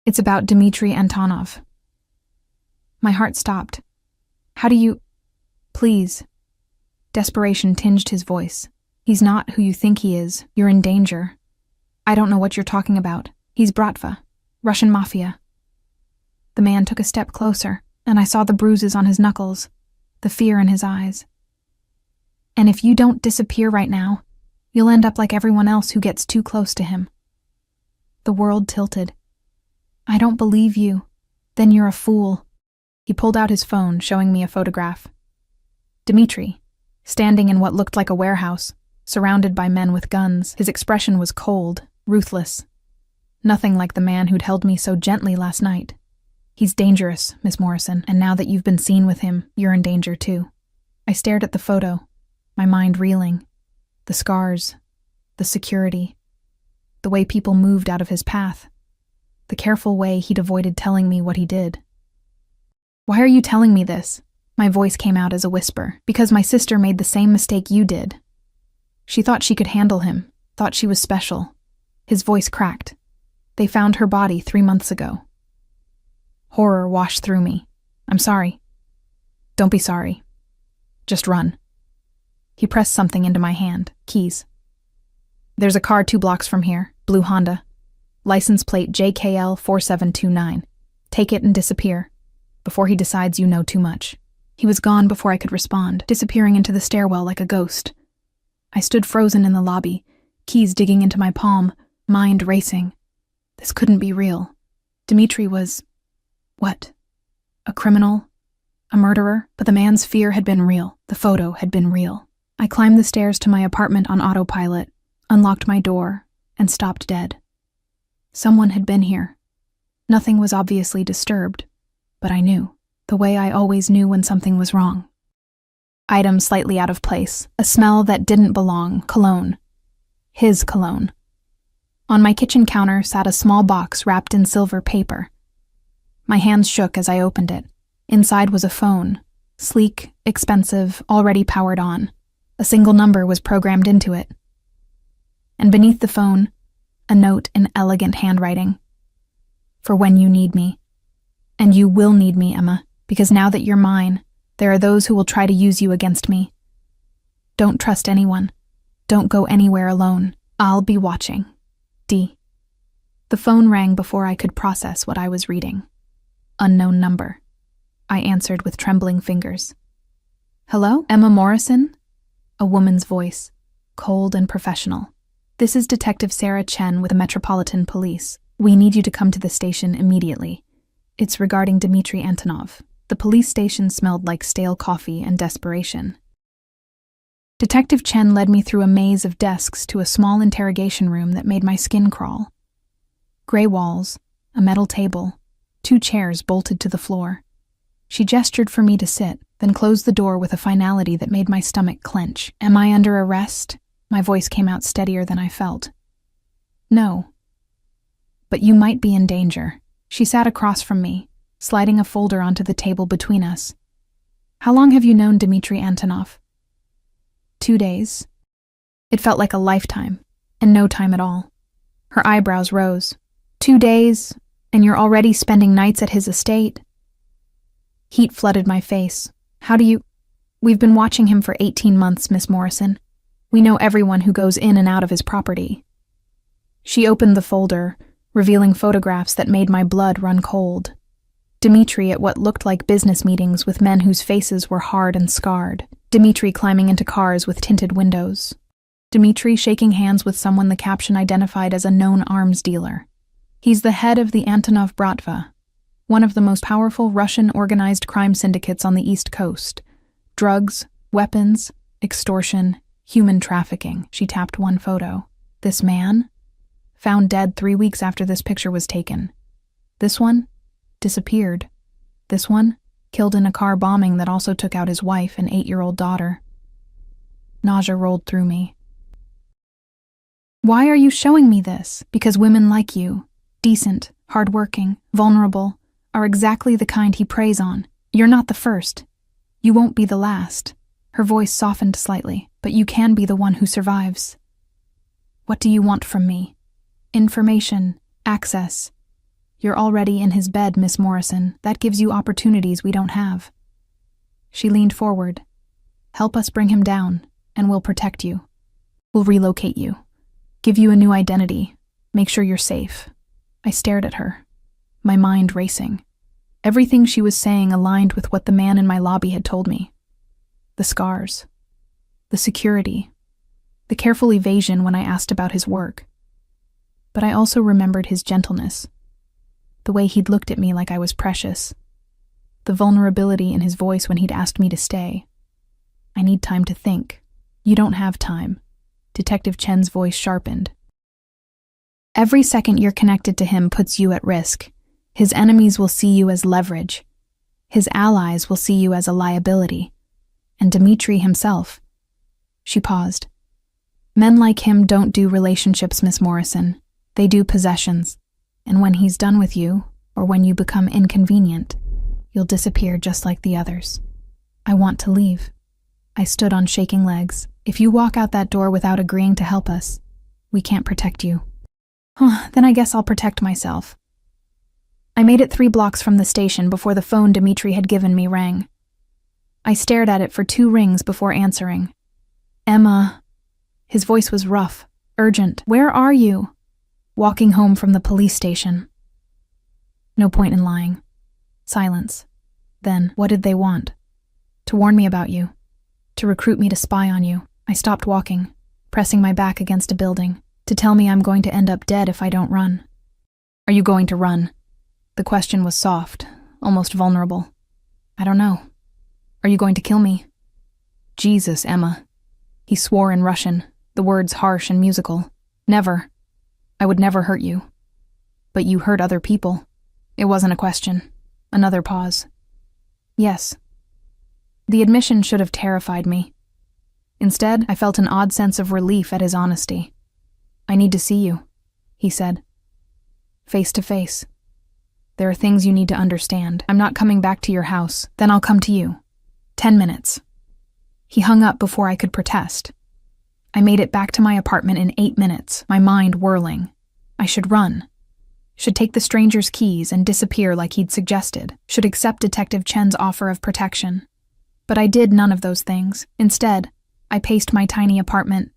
"It's about Dmitri Antonov." My heart stopped. "How do you—" "Please." Desperation tinged his voice. "He's not who you think he is. You're in danger. I don't know what you're talking about. He's Bratva, Russian Mafia." The man took a step closer, and I saw the bruises on his knuckles, the fear in his eyes. "And if you don't disappear right now, you'll end up like everyone else who gets too close to him." The world tilted. "I don't believe you. Then you're a fool." He pulled out his phone, showing me a photograph. Dmitri, standing in what looked like a warehouse, surrounded by men with guns. His expression was cold, ruthless. Nothing like the man who'd held me so gently last night. "He's dangerous, Miss Morrison, and now that you've been seen with him, you're in danger too." I stared at the photo, my mind reeling. The scars, the security, the way people moved out of his path, the careful way he'd avoided telling me what he did. "Why are you telling me this?" My voice came out as a whisper. "Because my sister made the same mistake you did. She thought she could handle him, thought she was special." His voice cracked. "They found her body 3 months ago." Horror washed through me. "I'm sorry." "Don't be sorry. Just run." He pressed something into my hand. Keys. "There's a car 2 blocks from here, blue Honda. License plate JKL 4729. Take it and disappear. Before he decides you know too much." He was gone before I could respond, disappearing into the stairwell like a ghost. I stood frozen in the lobby, keys digging into my palm, mind racing. This couldn't be real. Dmitri was... what? A criminal? A murderer? But the man's fear had been real. The photo had been real. I climbed the stairs to my apartment on autopilot, unlocked my door, and stopped dead. Someone had been here. Nothing was obviously disturbed, but I knew, the way I always knew when something was wrong. Item slightly out of place, a smell that didn't belong, cologne. His cologne. On my kitchen counter sat a small box wrapped in silver paper. My hands shook as I opened it. Inside was a phone, sleek, expensive, already powered on. A single number was programmed into it. And beneath the phone, a note in elegant handwriting. "For when you need me. And you will need me, Emma, because now that you're mine, there are those who will try to use you against me. Don't trust anyone. Don't go anywhere alone. I'll be watching. D." The phone rang before I could process what I was reading. Unknown number. I answered with trembling fingers. "Hello? Emma Morrison?" A woman's voice, cold and professional. "This is Detective Sarah Chen with the Metropolitan Police. We need you to come to the station immediately. It's regarding Dmitry Antonov." The police station smelled like stale coffee and desperation. Detective Chen led me through a maze of desks to a small interrogation room that made my skin crawl. Gray walls, a metal table, 2 chairs bolted to the floor. She gestured for me to sit, then closed the door with a finality that made my stomach clench. "Am I under arrest?" My voice came out steadier than I felt. "No. But you might be in danger." She sat across from me, sliding a folder onto the table between us. "How long have you known Dmitry Antonov?" 2 days. It felt like a lifetime, and no time at all. Her eyebrows rose. 2 days, and you're already spending nights at his estate? Heat flooded my face. "How do you—" "We've been watching him for 18 months, Miss Morrison. We know everyone who goes in and out of his property." She opened the folder, revealing photographs that made my blood run cold. Dmitry at what looked like business meetings with men whose faces were hard and scarred. Dmitry climbing into cars with tinted windows. Dmitry shaking hands with someone the caption identified as a known arms dealer. "He's the head of the Antonov Bratva, one of the most powerful Russian organized crime syndicates on the East Coast. Drugs, weapons, extortion, human trafficking." She tapped one photo. "This man? Found dead 3 weeks after this picture was taken. This one? Disappeared. This one? Killed in a car bombing that also took out his wife and 8-year-old daughter." Nausea rolled through me. "Why are you showing me this?" "Because women like you, decent, hardworking, vulnerable, are exactly the kind he preys on. You're not the first. You won't be the last." Her voice softened slightly. "But you can be the one who survives." "What do you want from me?" "Information, access. You're already in his bed, Miss Morrison. That gives you opportunities we don't have." She leaned forward. "Help us bring him down, and we'll protect you. We'll relocate you. Give you a new identity. Make sure you're safe." I stared at her, my mind racing. Everything she was saying aligned with what the man in my lobby had told me. The scars. The security. The careful evasion when I asked about his work. But I also remembered his gentleness. The way he'd looked at me like I was precious. The vulnerability in his voice when he'd asked me to stay. "I need time to think." "You don't have time." Detective Chen's voice sharpened. "Every second you're connected to him puts you at risk. His enemies will see you as leverage. His allies will see you as a liability. And Dmitry himself." She paused. "Men like him don't do relationships, Miss Morrison. They do possessions. And when he's done with you, or when you become inconvenient, you'll disappear just like the others. I want to leave." I stood on shaking legs. "If you walk out that door without agreeing to help us, we can't protect you." Then I guess I'll protect myself." I made it 3 blocks from the station before the phone Dmitry had given me rang. I stared at it for 2 rings before answering. "Emma." His voice was rough, urgent. "Where are you?" "Walking home from the police station." No point in lying. Silence. Then, what did they want? "To warn me about you. To recruit me to spy on you." I stopped walking, pressing my back against a building. "To tell me I'm going to end up dead if I don't run." "Are you going to run?" The question was soft, almost vulnerable. "I don't know." "Are you going to kill me?" "Jesus, Emma." He swore in Russian, the words harsh and musical. "Never. I would never hurt you." "But you hurt other people." It wasn't a question. Another pause. "Yes." The admission should have terrified me. Instead, I felt an odd sense of relief at his honesty. "I need to see you," he said. "Face to face. There are things you need to understand. I'm not coming back to your house. Then I'll come to you. 10 minutes. He hung up before I could protest. I made it back to my apartment in 8 minutes, my mind whirling. I should run. Should take the stranger's keys and disappear like he'd suggested. Should accept Detective Chen's offer of protection. But I did none of those things. Instead, I paced my tiny apartment,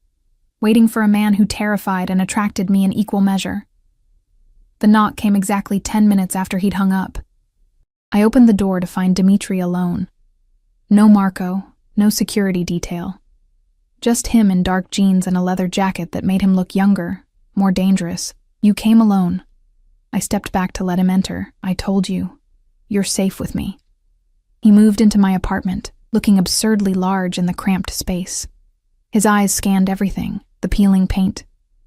waiting for a man who terrified and attracted me in equal measure. The knock came exactly 10 minutes after he'd hung up. I opened the door to find Dmitry alone. No Marco, no security detail. Just him in dark jeans and a leather jacket that made him look younger, more dangerous. You came alone. I stepped back to let him enter. I told you. You're safe with me. He moved into my apartment, looking absurdly large in the cramped space. His eyes scanned everything, the peeling paint,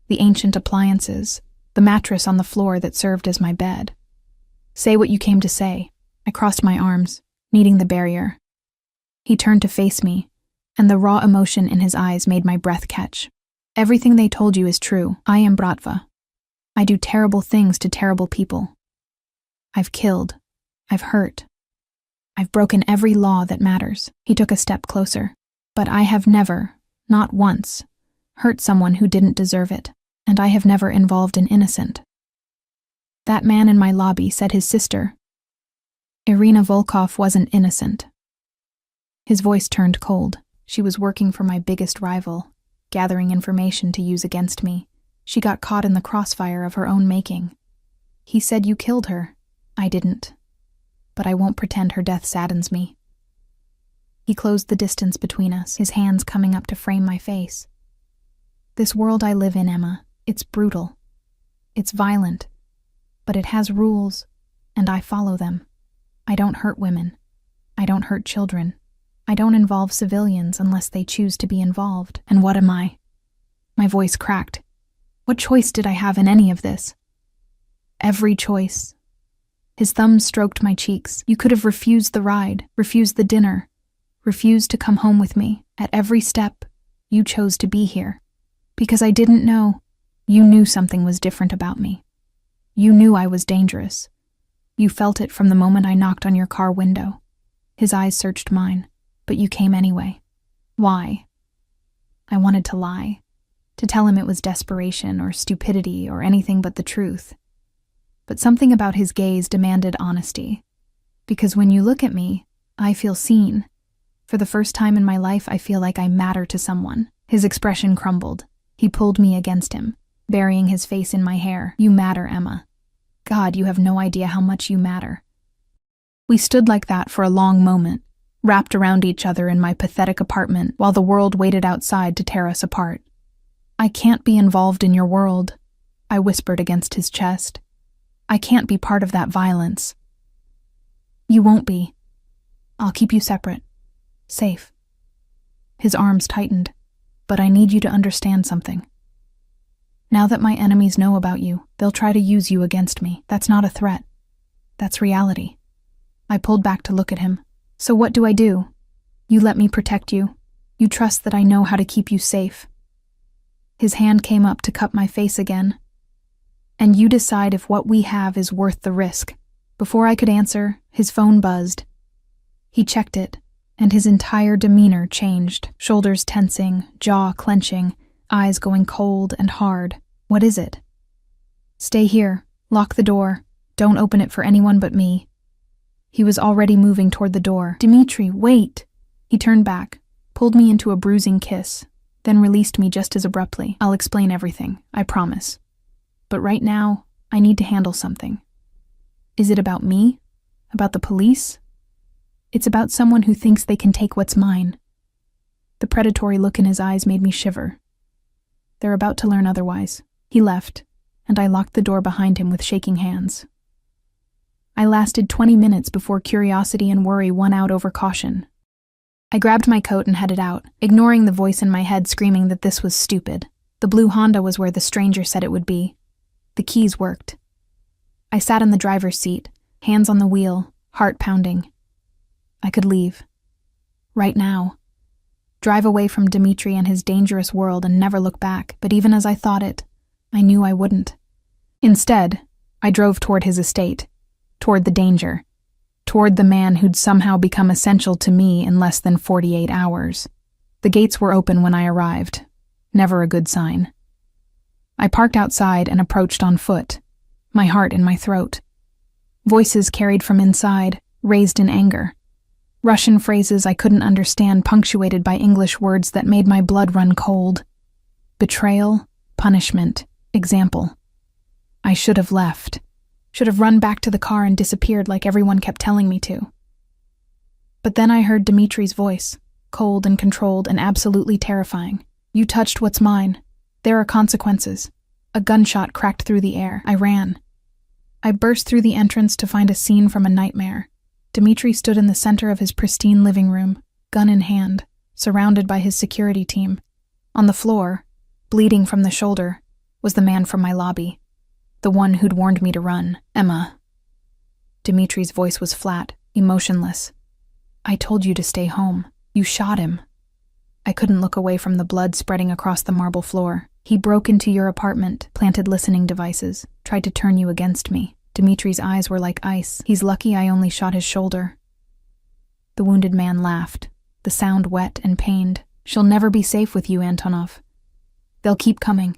the ancient appliances, the mattress on the floor that served as my bed. Say what you came to say. I crossed my arms, meeting the barrier. He turned to face me, and the raw emotion in his eyes made my breath catch. Everything they told you is true. I am Bratva. I do terrible things to terrible people. I've killed. I've hurt. I've broken every law that matters. He took a step closer. But I have never, not once, hurt someone who didn't deserve it, and I have never involved an innocent. That man in my lobby said his sister, Irina Volkov, wasn't innocent. His voice turned cold. She was working for my biggest rival, gathering information to use against me. She got caught in the crossfire of her own making. He said you killed her. I didn't. But I won't pretend her death saddens me. He closed the distance between us, his hands coming up to frame my face. This world I live in, Emma, it's brutal. It's violent. But it has rules, and I follow them. I don't hurt women. I don't hurt children. I don't involve civilians unless they choose to be involved. And what am I? My voice cracked. What choice did I have in any of this? Every choice. His thumbs stroked my cheeks. You could have refused the ride, refused the dinner, refused to come home with me. At every step, you chose to be here. Because I didn't know. You knew something was different about me. You knew I was dangerous. You felt it from the moment I knocked on your car window. His eyes searched mine, but you came anyway. Why? I wanted to lie, to tell him it was desperation or stupidity or anything but the truth. But something about his gaze demanded honesty. Because when you look at me, I feel seen. For the first time in my life, I feel like I matter to someone. His expression crumbled. He pulled me against him, burying his face in my hair. You matter, Emma. God, you have no idea how much you matter. We stood like that for a long moment, wrapped around each other in my pathetic apartment while the world waited outside to tear us apart. I can't be involved in your world, I whispered against his chest. I can't be part of that violence. You won't be. I'll keep you separate. Safe. His arms tightened. But I need you to understand something. Now that my enemies know about you, they'll try to use you against me. That's not a threat. That's reality. I pulled back to look at him. So what do? You let me protect you. You trust that I know how to keep you safe. His hand came up to cup my face again. And you decide if what we have is worth the risk. Before I could answer, his phone buzzed. He checked it, and his entire demeanor changed, shoulders tensing, jaw clenching, eyes going cold and hard. What is it? Stay here. Lock the door. Don't open it for anyone but me. He was already moving toward the door. Dimitri, wait! He turned back, pulled me into a bruising kiss, then released me just as abruptly. I'll explain everything, I promise. But right now, I need to handle something. Is it about me? About the police? It's about someone who thinks they can take what's mine. The predatory look in his eyes made me shiver. They're about to learn otherwise. He left, and I locked the door behind him with shaking hands. I lasted 20 minutes before curiosity and worry won out over caution. I grabbed my coat and headed out, ignoring the voice in my head screaming that this was stupid. The blue Honda was where the stranger said it would be. The keys worked. I sat in the driver's seat, hands on the wheel, heart pounding. I could leave. Right now. Drive away from Dimitri and his dangerous world and never look back, but even as I thought it, I knew I wouldn't. Instead, I drove toward his estate, toward the danger, toward the man who'd somehow become essential to me in less than 48 hours. The gates were open when I arrived. Never a good sign. I parked outside and approached on foot, my heart in my throat. Voices carried from inside, raised in anger. Russian phrases I couldn't understand punctuated by English words that made my blood run cold. Betrayal, punishment, example. I should have left. Should have run back to the car and disappeared like everyone kept telling me to. But then I heard Dimitri's voice, cold and controlled and absolutely terrifying. You touched what's mine. There are consequences. A gunshot cracked through the air. I ran. I burst through the entrance to find a scene from a nightmare. Dmitri stood in the center of his pristine living room, gun in hand, surrounded by his security team. On the floor, bleeding from the shoulder, was the man from my lobby, the one who'd warned me to run, Emma. Dmitri's voice was flat, emotionless. I told you to stay home. You shot him. I couldn't look away from the blood spreading across the marble floor. He broke into your apartment, planted listening devices, tried to turn you against me. Dmitri's eyes were like ice. He's lucky I only shot his shoulder. The wounded man laughed, the sound wet and pained. She'll never be safe with you, Antonov. They'll keep coming.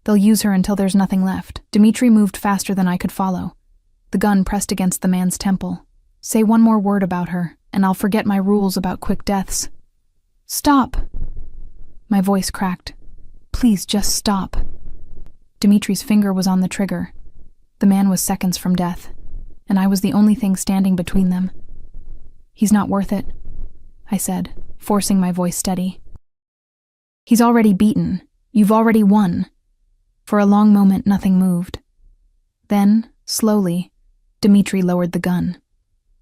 They'll use her until there's nothing left. Dmitri moved faster than I could follow. The gun pressed against the man's temple. Say one more word about her, and I'll forget my rules about quick deaths. Stop! My voice cracked. Please, just stop. Dmitri's finger was on the trigger. The man was seconds from death, and I was the only thing standing between them. He's not worth it, I said, forcing my voice steady. He's already beaten. You've already won. For a long moment, nothing moved. Then, slowly, Dmitri lowered the gun.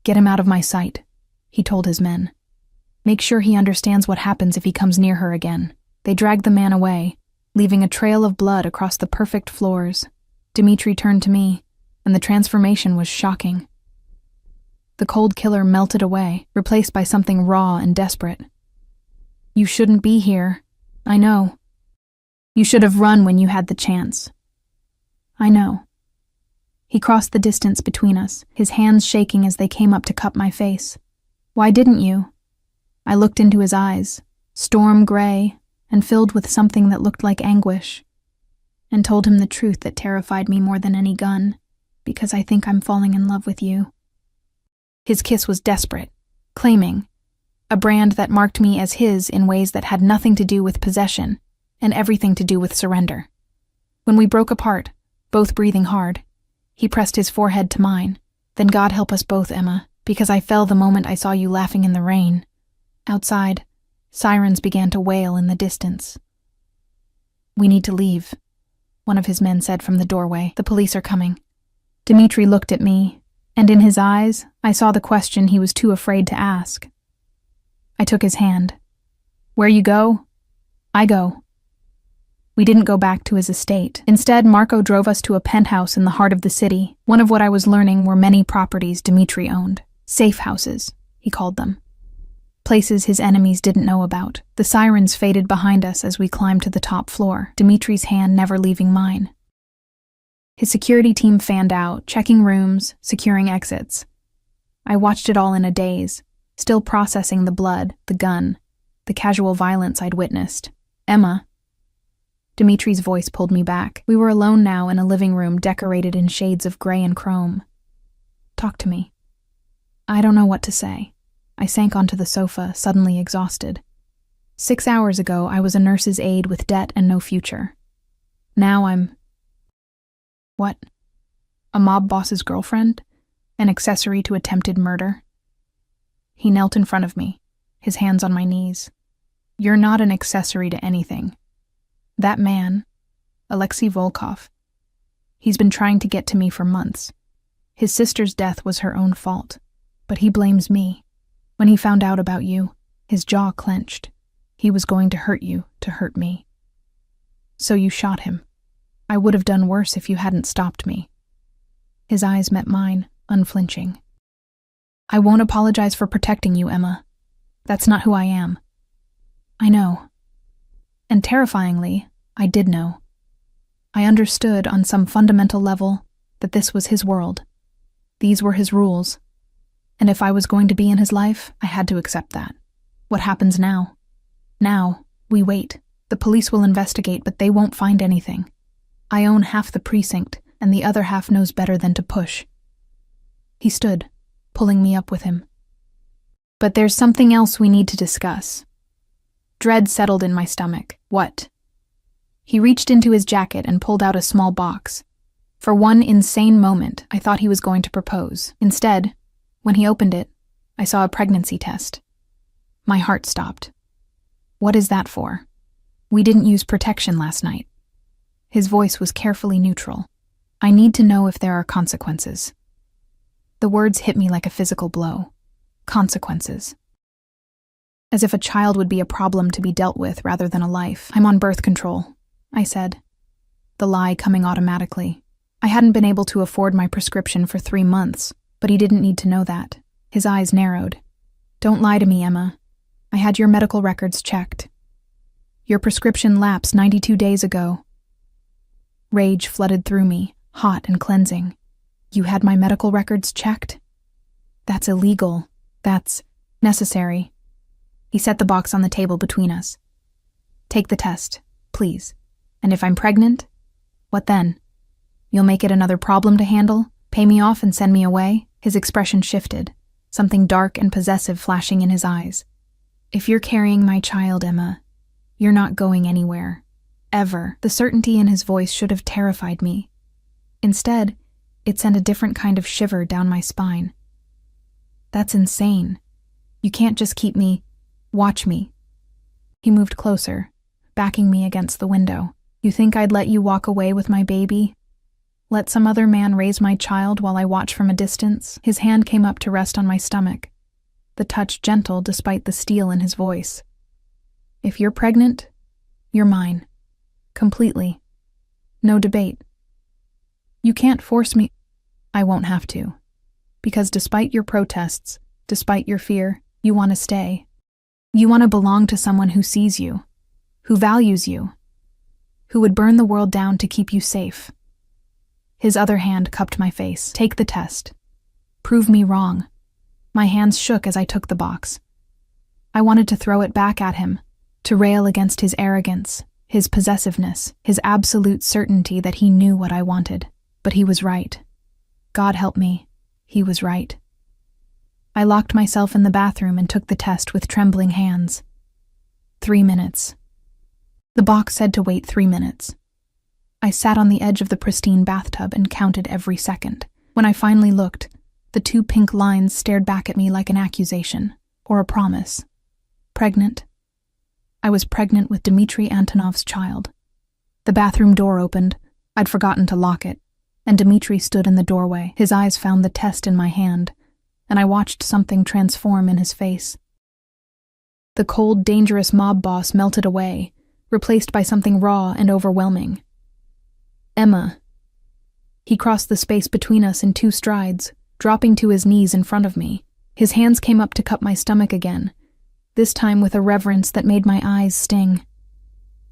Get him out of my sight, he told his men. Make sure he understands what happens if he comes near her again. They dragged the man away, leaving a trail of blood across the perfect floors. Dmitri turned to me, and the transformation was shocking. The cold killer melted away, replaced by something raw and desperate. You shouldn't be here. I know. You should have run when you had the chance. I know. He crossed the distance between us, his hands shaking as they came up to cup my face. Why didn't you? I looked into his eyes, storm gray and filled with something that looked like anguish, and told him the truth that terrified me more than any gun, because I think I'm falling in love with you. His kiss was desperate, claiming, a brand that marked me as his in ways that had nothing to do with possession and everything to do with surrender. When we broke apart, both breathing hard, he pressed his forehead to mine. Then God help us both, Emma, because I fell the moment I saw you laughing in the rain. Outside, sirens began to wail in the distance. We need to leave, one of his men said from the doorway. The police are coming. Dmitri looked at me, and in his eyes, I saw the question he was too afraid to ask. I took his hand. Where you go, I go. We didn't go back to his estate. Instead, Marco drove us to a penthouse in the heart of the city. One of what I was learning were many properties Dmitri owned. Safe houses, he called them. Places his enemies didn't know about. The sirens faded behind us as we climbed to the top floor, Dmitri's hand never leaving mine. His security team fanned out, checking rooms, securing exits. I watched it all in a daze, still processing the blood, the gun, the casual violence I'd witnessed. Emma. Dmitri's voice pulled me back. We were alone now in a living room decorated in shades of gray and chrome. Talk to me. I don't know what to say. I sank onto the sofa, suddenly exhausted. 6 hours ago, I was a nurse's aide with debt and no future. Now I'm... What? A mob boss's girlfriend? An accessory to attempted murder? He knelt in front of me, his hands on my knees. You're not an accessory to anything. That man, Alexei Volkov, he's been trying to get to me for months. His sister's death was her own fault, but he blames me. When he found out about you, his jaw clenched. He was going to hurt you to hurt me. So you shot him. I would have done worse if you hadn't stopped me. His eyes met mine, unflinching. I won't apologize for protecting you, Emma. That's not who I am. I know. And terrifyingly, I did know. I understood on some fundamental level that this was his world. These were his rules. And if I was going to be in his life, I had to accept that. What happens now? Now, we wait. The police will investigate, but they won't find anything. I own half the precinct, and the other half knows better than to push. He stood, pulling me up with him. But there's something else we need to discuss. Dread settled in my stomach. What? He reached into his jacket and pulled out a small box. For one insane moment, I thought he was going to propose. Instead, when he opened it, I saw a pregnancy test. My heart stopped. What is that for? We didn't use protection last night. His voice was carefully neutral. I need to know if there are consequences. The words hit me like a physical blow. Consequences. As if a child would be a problem to be dealt with rather than a life. I'm on birth control, I said, the lie coming automatically. I hadn't been able to afford my prescription for 3 months, but he didn't need to know that. His eyes narrowed. Don't lie to me, Emma. I had your medical records checked. Your prescription lapsed 92 days ago. Rage flooded through me, hot and cleansing. You had my medical records checked? That's illegal. That's necessary. He set the box on the table between us. Take the test, please. And if I'm pregnant, what then? You'll make it another problem to handle? Pay me off and send me away? His expression shifted, something dark and possessive flashing in his eyes. If you're carrying my child, Emma, you're not going anywhere. Ever. The certainty in his voice should have terrified me. Instead, it sent a different kind of shiver down my spine. That's insane. You can't just keep me. Watch me. He moved closer, backing me against the window. You think I'd let you walk away with my baby? Let some other man raise my child while I watch from a distance? His hand came up to rest on my stomach, the touch gentle despite the steel in his voice. If you're pregnant, you're mine. Completely. No debate. You can't force me. I won't have to. Because despite your protests, despite your fear, you want to stay. You want to belong to someone who sees you, who values you, who would burn the world down to keep you safe. His other hand cupped my face. Take the test. Prove me wrong. My hands shook as I took the box. I wanted to throw it back at him, to rail against his arrogance, his possessiveness, his absolute certainty that he knew what I wanted. But he was right. God help me, he was right. I locked myself in the bathroom and took the test with trembling hands. 3 minutes. The box said to wait 3 minutes. I sat on the edge of the pristine bathtub and counted every second. When I finally looked, the 2 pink lines stared back at me like an accusation, or a promise. Pregnant. I was pregnant with Dmitri Antonov's child. The bathroom door opened. I'd forgotten to lock it, and Dmitri stood in the doorway. His eyes found the test in my hand, and I watched something transform in his face. The cold, dangerous mob boss melted away, replaced by something raw and overwhelming. Emma. He crossed the space between us in 2 strides, dropping to his knees in front of me. His hands came up to cup my stomach again, this time with a reverence that made my eyes sting.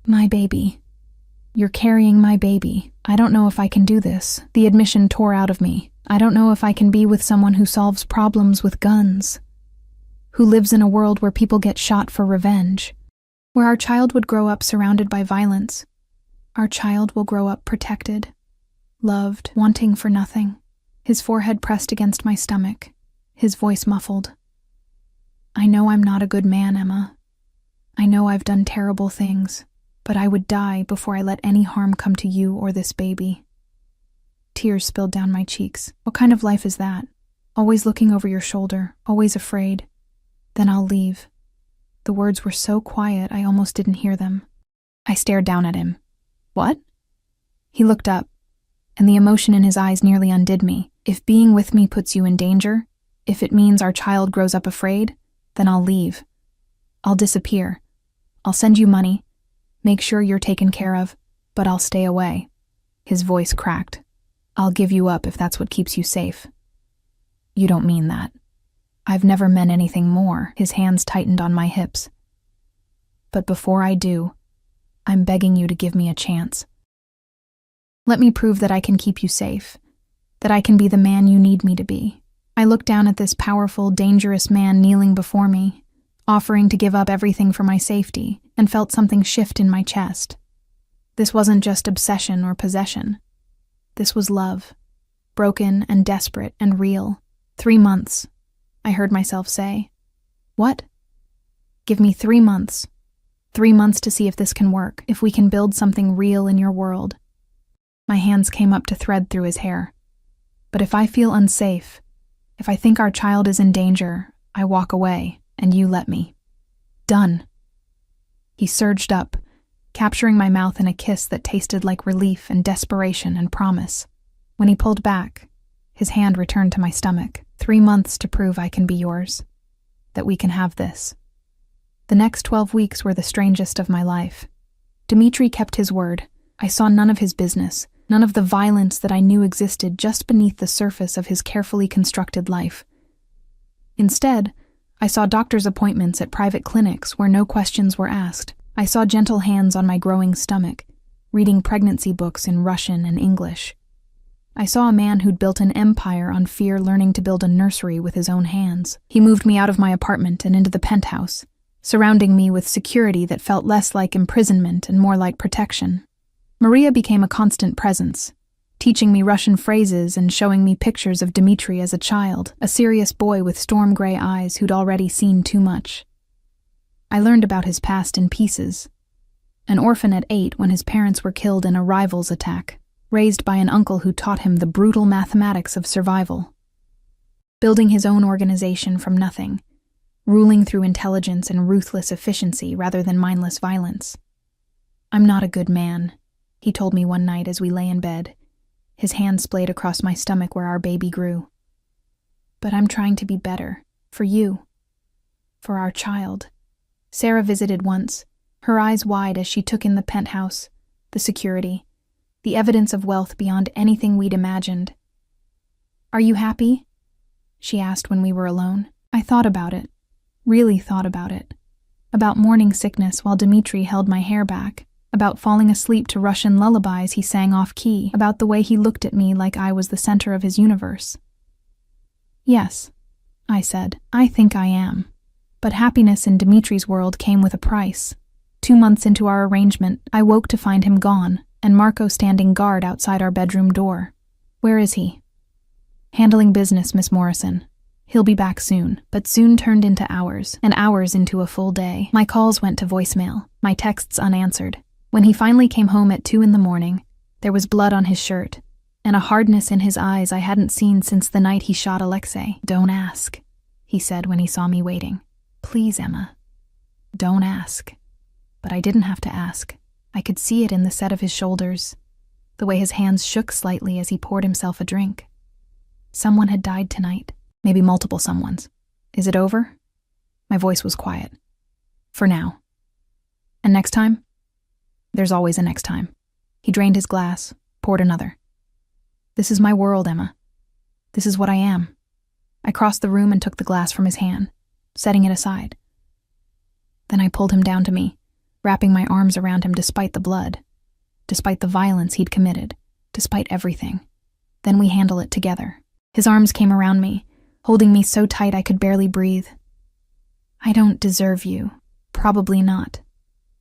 My baby. You're carrying my baby. I don't know if I can do this. The admission tore out of me. I don't know if I can be with someone who solves problems with guns, who lives in a world where people get shot for revenge, where our child would grow up surrounded by violence. Our child will grow up protected, loved, wanting for nothing. His forehead pressed against my stomach, his voice muffled. I know I'm not a good man, Emma. I know I've done terrible things, but I would die before I let any harm come to you or this baby. Tears spilled down my cheeks. What kind of life is that? Always looking over your shoulder, always afraid. Then I'll leave. The words were so quiet I almost didn't hear them. I stared down at him. What? He looked up, and the emotion in his eyes nearly undid me. If being with me puts you in danger, if it means our child grows up afraid, then I'll leave. I'll disappear. I'll send you money, make sure you're taken care of, but I'll stay away. His voice cracked. I'll give you up if that's what keeps you safe. You don't mean that. I've never meant anything more. His hands tightened on my hips. But before I do, I'm begging you to give me a chance. Let me prove that I can keep you safe, that I can be the man you need me to be. I looked down at this powerful, dangerous man kneeling before me, offering to give up everything for my safety, and felt something shift in my chest. This wasn't just obsession or possession. This was love, broken and desperate and real. 3 months, I heard myself say. What? Give me 3 months. 3 months to see if this can work, if we can build something real in your world. My hands came up to thread through his hair. But if I feel unsafe, if I think our child is in danger, I walk away, and you let me. Done. He surged up, capturing my mouth in a kiss that tasted like relief and desperation and promise. When he pulled back, his hand returned to my stomach. 3 months to prove I can be yours. That we can have this. The next 12 weeks were the strangest of my life. Dmitri kept his word. I saw none of his business, none of the violence that I knew existed just beneath the surface of his carefully constructed life. Instead, I saw doctor's appointments at private clinics where no questions were asked. I saw gentle hands on my growing stomach, reading pregnancy books in Russian and English. I saw a man who'd built an empire on fear learning to build a nursery with his own hands. He moved me out of my apartment and into the penthouse, surrounding me with security that felt less like imprisonment and more like protection. Maria became a constant presence, teaching me Russian phrases and showing me pictures of Dmitri as a child, a serious boy with storm-gray eyes who'd already seen too much. I learned about his past in pieces. An orphan at 8 when his parents were killed in a rival's attack, raised by an uncle who taught him the brutal mathematics of survival. Building his own organization from nothing, ruling through intelligence and ruthless efficiency rather than mindless violence. "I'm not a good man," he told me one night as we lay in bed, his hand splayed across my stomach where our baby grew. "But I'm trying to be better, for you, for our child." Sarah visited once, her eyes wide as she took in the penthouse, the security, the evidence of wealth beyond anything we'd imagined. "Are you happy?" she asked when we were alone. I thought about it, really thought about it. About morning sickness while Dmitri held my hair back, about falling asleep to Russian lullabies he sang off-key, about the way he looked at me like I was the center of his universe. "Yes," I said, "I think I am." But happiness in Dmitri's world came with a price. 2 months into our arrangement, I woke to find him gone, and Marco standing guard outside our bedroom door. "Where is he?" "Handling business, Miss Morrison. He'll be back soon." But soon turned into hours, and hours into a full day. My calls went to voicemail, my texts unanswered. When he finally came home at 2 a.m, there was blood on his shirt, and a hardness in his eyes I hadn't seen since the night he shot Alexei. "Don't ask," he said when he saw me waiting. "Please, Emma, don't ask." But I didn't have to ask. I could see it in the set of his shoulders, the way his hands shook slightly as he poured himself a drink. Someone had died tonight, maybe multiple someones. "Is it over?" My voice was quiet. "For now." "And next time?" "There's always a next time." He drained his glass, poured another. "This is my world, Emma. This is what I am." I crossed the room and took the glass from his hand, setting it aside. Then I pulled him down to me, wrapping my arms around him despite the blood, despite the violence he'd committed, despite everything. Then we handle it together. His arms came around me, holding me so tight I could barely breathe. "I don't deserve you. Probably not."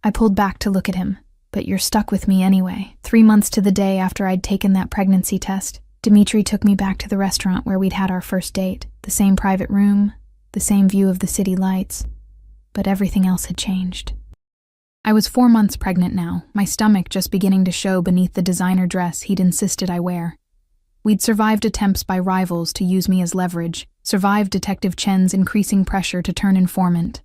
I pulled back to look at him. "But you're stuck with me anyway." 3 months to the day after I'd taken that pregnancy test, Dmitri took me back to the restaurant where we'd had our first date. The same private room, the same view of the city lights, but everything else had changed. I was 4 months pregnant now, my stomach just beginning to show beneath the designer dress he'd insisted I wear. We'd survived attempts by rivals to use me as leverage, survived Detective Chen's increasing pressure to turn informant,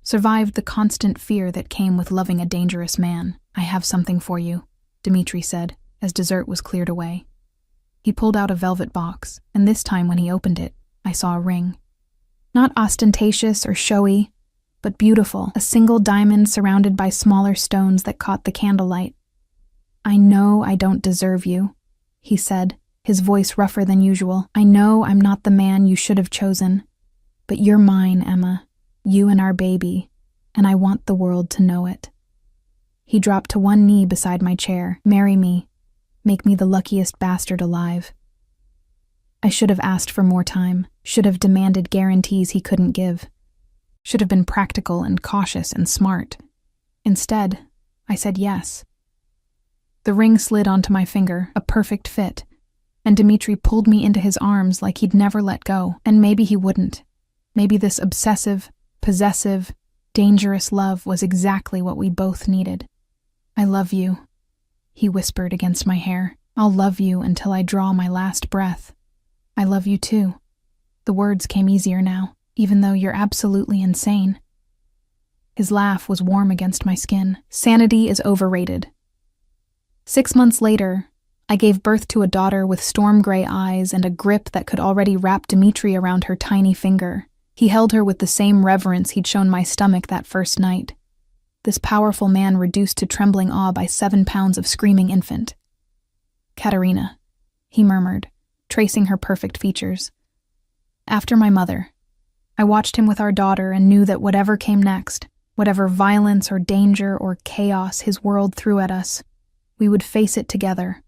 survived the constant fear that came with loving a dangerous man. "I have something for you," Dmitri said, as dessert was cleared away. He pulled out a velvet box, and this time when he opened it, I saw a ring. Not ostentatious or showy, but beautiful, a single diamond surrounded by smaller stones that caught the candlelight. "I know I don't deserve you," he said, his voice rougher than usual. "I know I'm not the man you should have chosen, but you're mine, Emma, you and our baby, and I want the world to know it." He dropped to one knee beside my chair. "Marry me. Make me the luckiest bastard alive." I should have asked for more time, should have demanded guarantees he couldn't give, should have been practical and cautious and smart. Instead, I said yes. The ring slid onto my finger, a perfect fit, and Dmitri pulled me into his arms like he'd never let go. And maybe he wouldn't. Maybe this obsessive, possessive, dangerous love was exactly what we both needed. "I love you," he whispered against my hair. "I'll love you until I draw my last breath." "I love you too." The words came easier now, even though you're absolutely insane. His laugh was warm against my skin. Sanity is overrated. 6 months later, I gave birth to a daughter with storm-gray eyes and a grip that could already wrap Dmitri around her tiny finger. He held her with the same reverence he'd shown my stomach that first night. This powerful man reduced to trembling awe by 7 pounds of screaming infant. "Katerina," he murmured, tracing her perfect features. After my mother, I watched him with our daughter and knew that whatever came next, whatever violence or danger or chaos his world threw at us, we would face it together.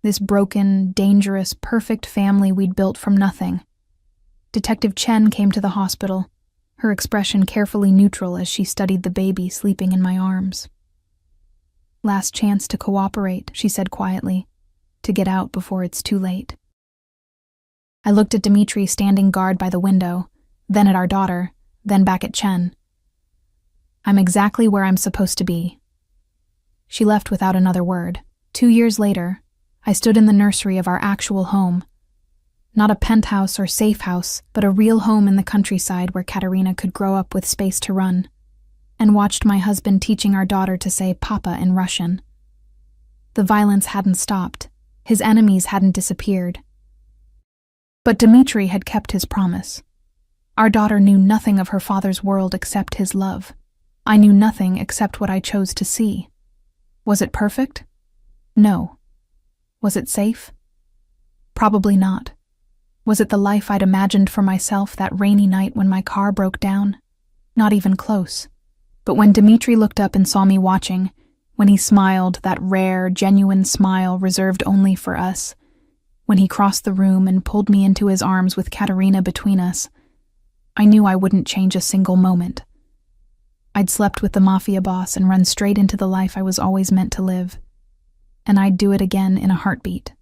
This broken, dangerous, perfect family we'd built from nothing. Detective Chen came to the hospital, her expression carefully neutral as she studied the baby sleeping in my arms. "Last chance to cooperate," she said quietly, "to get out before it's too late." I looked at Dmitri standing guard by the window, then at our daughter, then back at Chen. "I'm exactly where I'm supposed to be." She left without another word. 2 years later, I stood in the nursery of our actual home. Not a penthouse or safe house, but a real home in the countryside where Katerina could grow up with space to run, and watched my husband teaching our daughter to say Papa in Russian. The violence hadn't stopped. His enemies hadn't disappeared. But Dmitri had kept his promise. Our daughter knew nothing of her father's world except his love. I knew nothing except what I chose to see. Was it perfect? No. Was it safe? Probably not. Was it the life I'd imagined for myself that rainy night when my car broke down? Not even close. But when Dmitri looked up and saw me watching, when he smiled, that rare, genuine smile reserved only for us, when he crossed the room and pulled me into his arms with Katerina between us, I knew I wouldn't change a single moment. I'd slept with the Mafia boss and run straight into the life I was always meant to live. And I'd do it again in a heartbeat.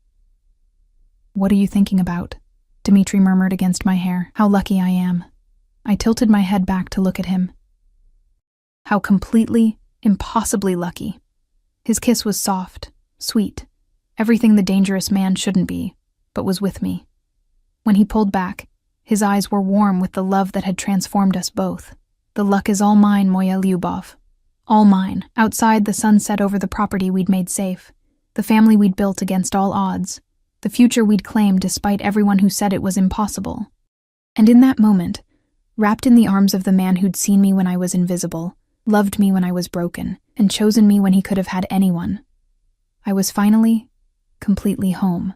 "What are you thinking about?" Dmitri murmured against my hair. "How lucky I am." I tilted my head back to look at him. How completely, impossibly lucky. His kiss was soft, sweet, everything the dangerous man shouldn't be, but was with me. When he pulled back, his eyes were warm with the love that had transformed us both. "The luck is all mine, Moya Lyubov. All mine. Outside, the sun set over the property we'd made safe, the family we'd built against all odds, the future we'd claimed despite everyone who said it was impossible. And in that moment, wrapped in the arms of the man who'd seen me when I was invisible, loved me when I was broken, and chosen me when he could have had anyone, I was finally, completely home."